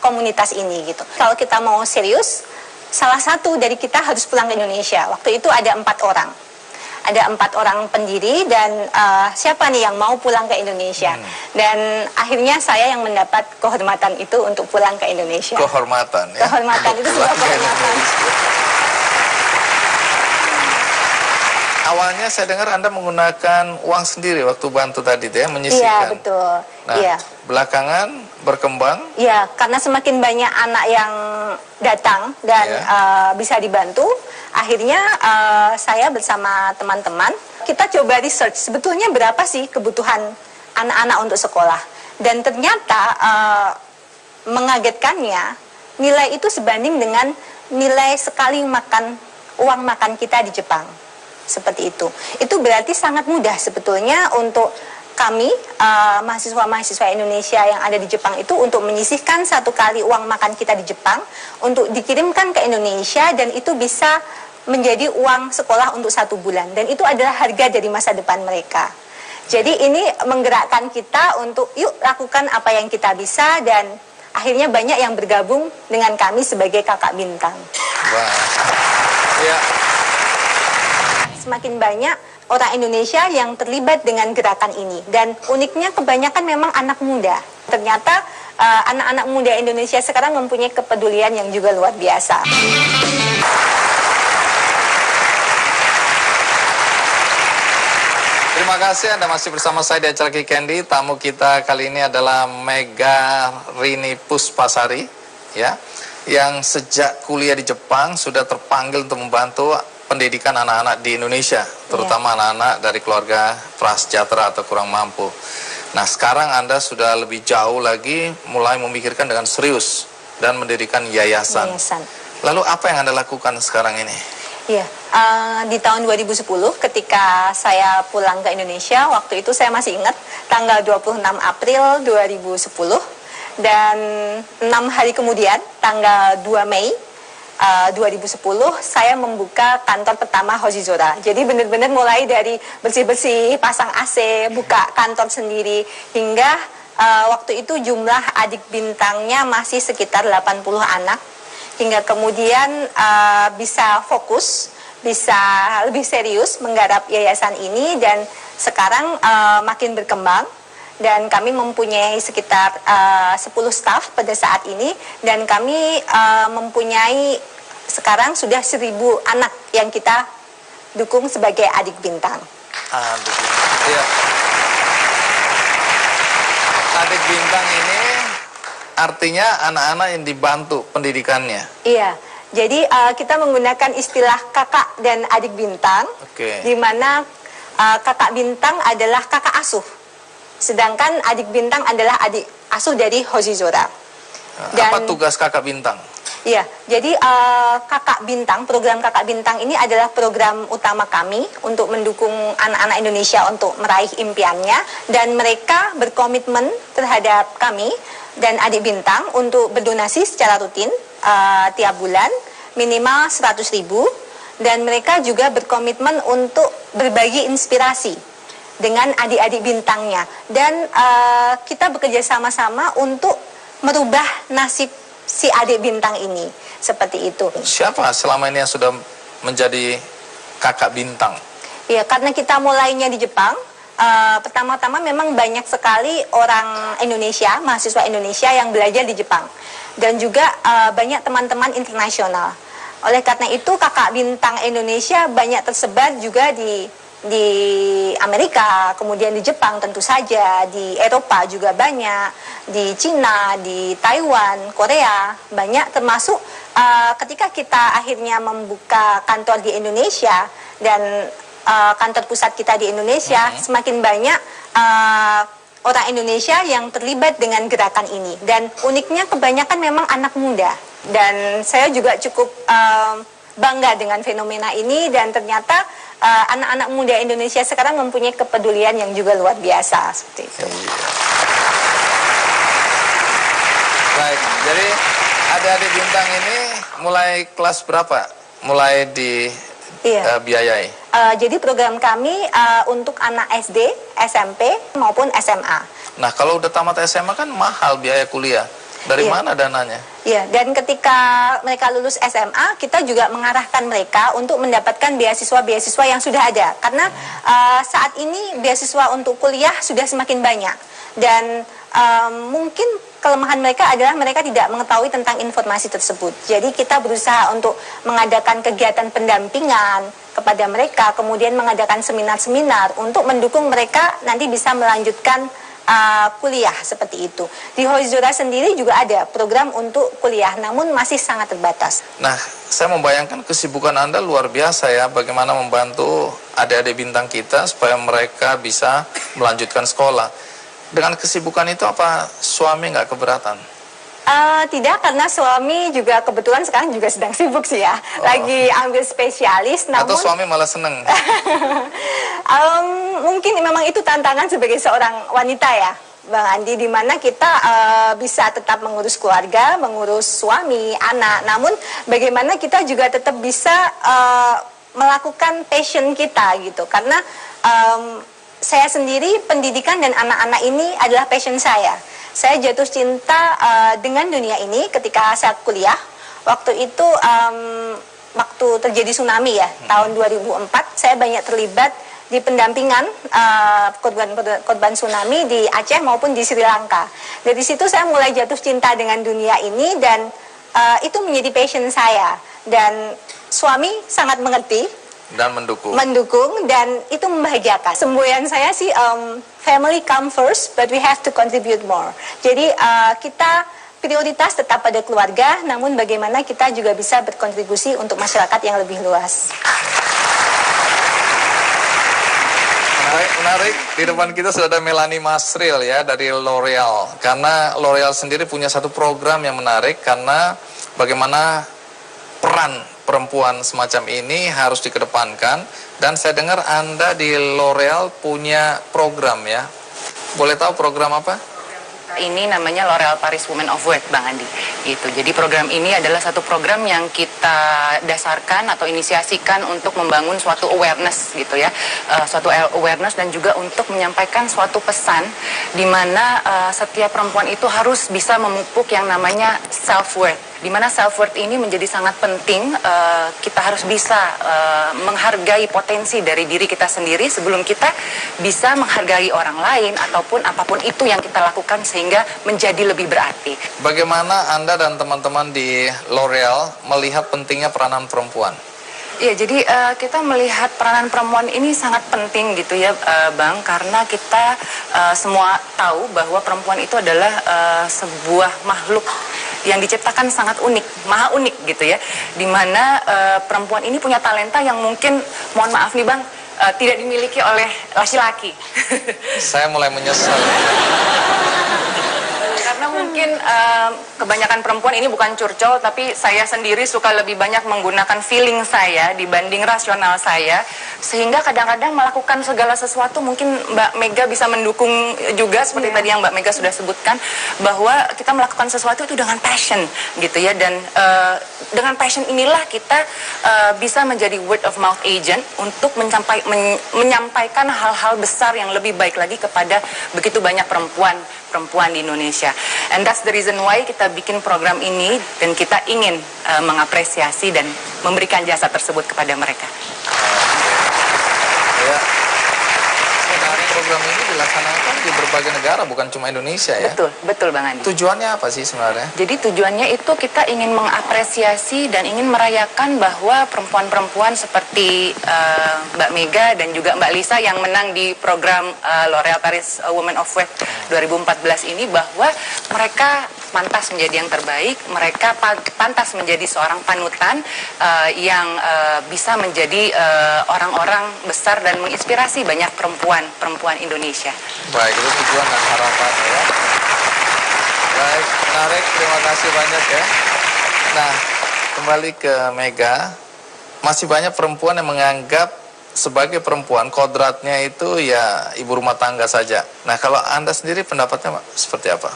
komunitas ini gitu? Kalau kita mau serius, salah satu dari kita harus pulang ke Indonesia. Waktu itu ada 4 orang. Ada 4 orang pendiri dan siapa nih yang mau pulang ke Indonesia? Dan akhirnya saya yang mendapat kehormatan itu untuk pulang ke Indonesia. Kehormatan ya. Kehormatan itu sebuah kehormatan. Awalnya saya dengar Anda menggunakan uang sendiri waktu bantu tadi ya, menyisihkan. Iya, betul. Nah, iya. Belakangan berkembang. Iya, karena semakin banyak anak yang datang dan bisa dibantu, akhirnya saya bersama teman-teman, kita coba research sebetulnya berapa sih kebutuhan anak-anak untuk sekolah. Dan ternyata mengagetkannya, nilai itu sebanding dengan nilai sekali uang makan kita di Jepang. Seperti itu. Itu berarti sangat mudah sebetulnya untuk kami mahasiswa-mahasiswa Indonesia yang ada di Jepang itu untuk menyisihkan 1 kali uang makan kita di Jepang untuk dikirimkan ke Indonesia, dan itu bisa menjadi uang sekolah untuk 1 bulan, dan itu adalah harga dari masa depan mereka. Jadi ini menggerakkan kita untuk yuk lakukan apa yang kita bisa, dan akhirnya banyak yang bergabung dengan kami sebagai kakak bintang. Wah. Ya. Semakin banyak orang Indonesia yang terlibat dengan gerakan ini, dan uniknya kebanyakan memang anak muda. Ternyata anak-anak muda Indonesia sekarang mempunyai kepedulian yang juga luar biasa. Terima kasih Anda masih bersama saya di acara Ki Candy. Tamu kita kali ini adalah Mega Rini Puspasari, ya, yang sejak kuliah di Jepang sudah terpanggil untuk membantu pendidikan anak-anak di Indonesia, terutama anak-anak dari keluarga prasejahtera atau kurang mampu. Nah, sekarang Anda sudah lebih jauh lagi mulai memikirkan dengan serius dan mendirikan yayasan. Lalu apa yang Anda lakukan sekarang ini? Iya, di tahun 2010 ketika saya pulang ke Indonesia, waktu itu saya masih ingat tanggal 26 April 2010, dan 6 hari kemudian tanggal 2 Mei 2010 saya membuka kantor pertama Hozizora. Jadi benar-benar mulai dari bersih-bersih, pasang AC, buka kantor sendiri, hingga waktu itu jumlah adik bintangnya masih sekitar 80 anak, hingga kemudian bisa fokus, bisa lebih serius menggarap yayasan ini, dan sekarang makin berkembang. Dan kami mempunyai sekitar 10 staf pada saat ini, dan kami mempunyai sekarang sudah 1000 anak yang kita dukung sebagai adik bintang. Adik bintang. Ya. Adik bintang ini artinya anak-anak yang dibantu pendidikannya. Iya. Jadi kita menggunakan istilah kakak dan adik bintang, di mana kakak bintang adalah kakak asuh, sedangkan adik bintang adalah adik asuh dari Hojizora. Apa tugas kakak bintang? Iya, jadi kakak bintang, program kakak bintang ini adalah program utama kami untuk mendukung anak-anak Indonesia untuk meraih impiannya, dan mereka berkomitmen terhadap kami dan adik bintang untuk berdonasi secara rutin tiap bulan minimal 100.000, dan mereka juga berkomitmen untuk berbagi inspirasi dengan adik-adik bintangnya, dan kita bekerja sama-sama untuk merubah nasib si adik bintang ini, seperti itu. Siapa selama ini yang sudah menjadi kakak bintang? Ya, karena kita mulainya di Jepang, pertama-tama memang banyak sekali orang Indonesia, mahasiswa Indonesia yang belajar di Jepang, dan juga banyak teman-teman internasional. Oleh karena itu kakak bintang Indonesia banyak tersebar juga di Amerika, kemudian di Jepang tentu saja, di Eropa juga banyak, di Cina, di Taiwan, Korea banyak, termasuk ketika kita akhirnya membuka kantor di Indonesia dan kantor pusat kita di Indonesia, semakin banyak orang Indonesia yang terlibat dengan gerakan ini, dan uniknya kebanyakan memang anak muda, dan saya juga cukup bangga dengan fenomena ini, dan ternyata anak-anak muda Indonesia sekarang mempunyai kepedulian yang juga luar biasa seperti itu. Baik, jadi adik-adik bintang ini mulai kelas berapa? Mulai biayai? Jadi program kami untuk anak SD, SMP maupun SMA. Nah, kalau udah tamat SMA kan mahal biaya kuliah. Dari mana dananya? Iya, dan ketika mereka lulus SMA, kita juga mengarahkan mereka untuk mendapatkan beasiswa-beasiswa yang sudah ada. Karena saat ini beasiswa untuk kuliah sudah semakin banyak. Dan mungkin kelemahan mereka adalah mereka tidak mengetahui tentang informasi tersebut. Jadi kita berusaha untuk mengadakan kegiatan pendampingan kepada mereka, kemudian mengadakan seminar-seminar untuk mendukung mereka nanti bisa melanjutkan kuliah seperti itu. Di Hojizora sendiri juga ada program untuk kuliah, namun masih sangat terbatas. Nah, saya membayangkan kesibukan Anda luar biasa ya, bagaimana membantu adik-adik bintang kita supaya mereka bisa melanjutkan sekolah. Dengan kesibukan itu apa suami nggak keberatan? Tidak, karena suami juga kebetulan sekarang juga sedang sibuk sih ya, lagi ambil spesialis. Namun, atau suami malah seneng? Mungkin memang itu tantangan sebagai seorang wanita ya, Bang Andi, di mana kita bisa tetap mengurus keluarga, mengurus suami, anak, namun bagaimana kita juga tetap bisa melakukan passion kita gitu, karena saya sendiri pendidikan dan anak-anak ini adalah passion saya. Saya jatuh cinta dengan dunia ini ketika saya kuliah. Waktu itu waktu terjadi tsunami ya, tahun 2004, saya banyak terlibat di pendampingan korban tsunami di Aceh maupun di Sri Lanka. Dari situ saya mulai jatuh cinta dengan dunia ini, dan itu menjadi passion saya. Dan suami sangat mengerti dan mendukung, dan itu membahagiakan. Semboyan saya sih family come first, but we have to contribute more. Jadi kita prioritas tetap pada keluarga, namun bagaimana kita juga bisa berkontribusi untuk masyarakat yang lebih luas. Menarik. Di depan kita sudah ada Melanie Masril ya dari L'Oreal. Karena L'Oreal sendiri punya satu program yang menarik, karena bagaimana peran perempuan semacam ini harus dikedepankan, dan saya dengar Anda di L'Oreal punya program ya. Boleh tahu program apa? Ini namanya L'Oreal Paris Women of Work, Bang Andi. Gitu. Jadi program ini adalah satu program yang kita dasarkan atau inisiasikan untuk membangun suatu awareness gitu ya, suatu awareness, dan juga untuk menyampaikan suatu pesan di mana setiap perempuan itu harus bisa memupuk yang namanya self-worth. Di mana self-worth ini menjadi sangat penting, kita harus bisa menghargai potensi dari diri kita sendiri sebelum kita bisa menghargai orang lain ataupun apapun itu yang kita lakukan sehingga menjadi lebih berarti. Bagaimana Anda dan teman-teman di L'Oreal melihat pentingnya peranan perempuan? Ya, jadi kita melihat peranan perempuan ini sangat penting gitu ya, Bang, karena kita semua tahu bahwa perempuan itu adalah sebuah makhluk yang diciptakan sangat unik, maha unik gitu ya. Dimana perempuan ini punya talenta yang mungkin, mohon maaf nih Bang, tidak dimiliki oleh laki-laki. Saya mulai menyesal. Karena mungkin kebanyakan perempuan ini bukan curcol, tapi saya sendiri suka lebih banyak menggunakan feeling saya dibanding rasional saya, sehingga kadang-kadang melakukan segala sesuatu. Mungkin Mbak Mega bisa mendukung juga seperti tadi yang Mbak Mega sudah sebutkan, bahwa kita melakukan sesuatu itu dengan passion gitu ya, dan dengan passion inilah kita bisa menjadi word of mouth agent untuk menyampaikan hal-hal besar yang lebih baik lagi kepada begitu banyak perempuan di Indonesia. And that's the reason why kita bikin program ini, dan kita ingin mengapresiasi dan memberikan jasa tersebut kepada mereka. Ya, sebenarnya program ini dilaksanakan di berbagai negara, bukan cuma Indonesia ya. Betul Bang Andi. Tujuannya apa sih sebenarnya? Jadi tujuannya itu kita ingin mengapresiasi dan ingin merayakan bahwa perempuan-perempuan seperti Mbak Mega dan juga Mbak Lisa yang menang di program L'Oreal Paris Women of Work 2014 ini, bahwa mereka pantas menjadi yang terbaik, mereka pantas menjadi seorang panutan yang bisa menjadi orang-orang besar dan menginspirasi banyak perempuan Indonesia. Baik, itu tujuan dan harapan ya. Baik, menarik, terima kasih banyak ya. Nah, kembali ke Mega, masih banyak perempuan yang menganggap sebagai perempuan kodratnya itu ya ibu rumah tangga saja. Nah, kalau Anda sendiri pendapatnya seperti apa?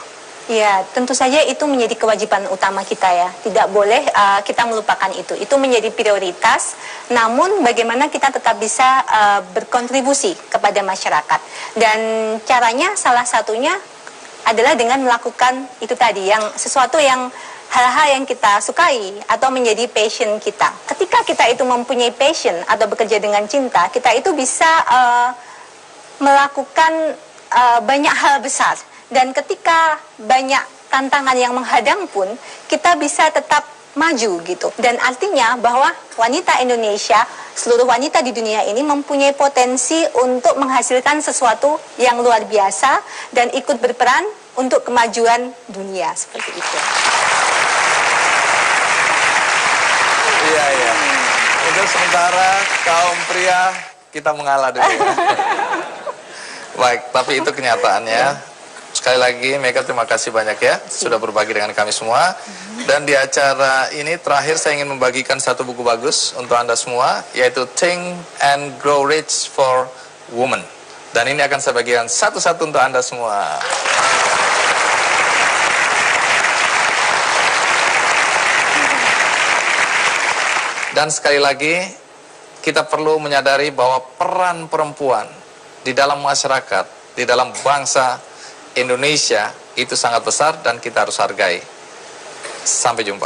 Ya, tentu saja itu menjadi kewajiban utama kita ya. Tidak boleh kita melupakan itu. Itu menjadi prioritas. Namun bagaimana kita tetap bisa berkontribusi kepada masyarakat. Dan caranya salah satunya adalah dengan melakukan itu tadi, yang sesuatu yang hal-hal yang kita sukai atau menjadi passion kita. Ketika kita itu mempunyai passion atau bekerja dengan cinta, kita itu bisa melakukan banyak hal besar. Dan ketika banyak tantangan yang menghadang pun, kita bisa tetap maju gitu. Dan artinya bahwa wanita Indonesia, seluruh wanita di dunia ini mempunyai potensi untuk menghasilkan sesuatu yang luar biasa dan ikut berperan untuk kemajuan dunia, seperti itu. Iya, iya. Untuk sementara kaum pria kita mengalah dulu ya. Baik, tapi itu kenyataannya. Sekali lagi Mega, terima kasih banyak ya sudah berbagi dengan kami semua. Dan di acara ini terakhir saya ingin membagikan satu buku bagus untuk Anda semua, yaitu Think and Grow Rich for Women. Dan ini akan saya bagikan satu-satu untuk Anda semua. Dan sekali lagi kita perlu menyadari bahwa peran perempuan di dalam masyarakat, di dalam bangsa Indonesia itu sangat besar dan kita harus hargai. Sampai jumpa.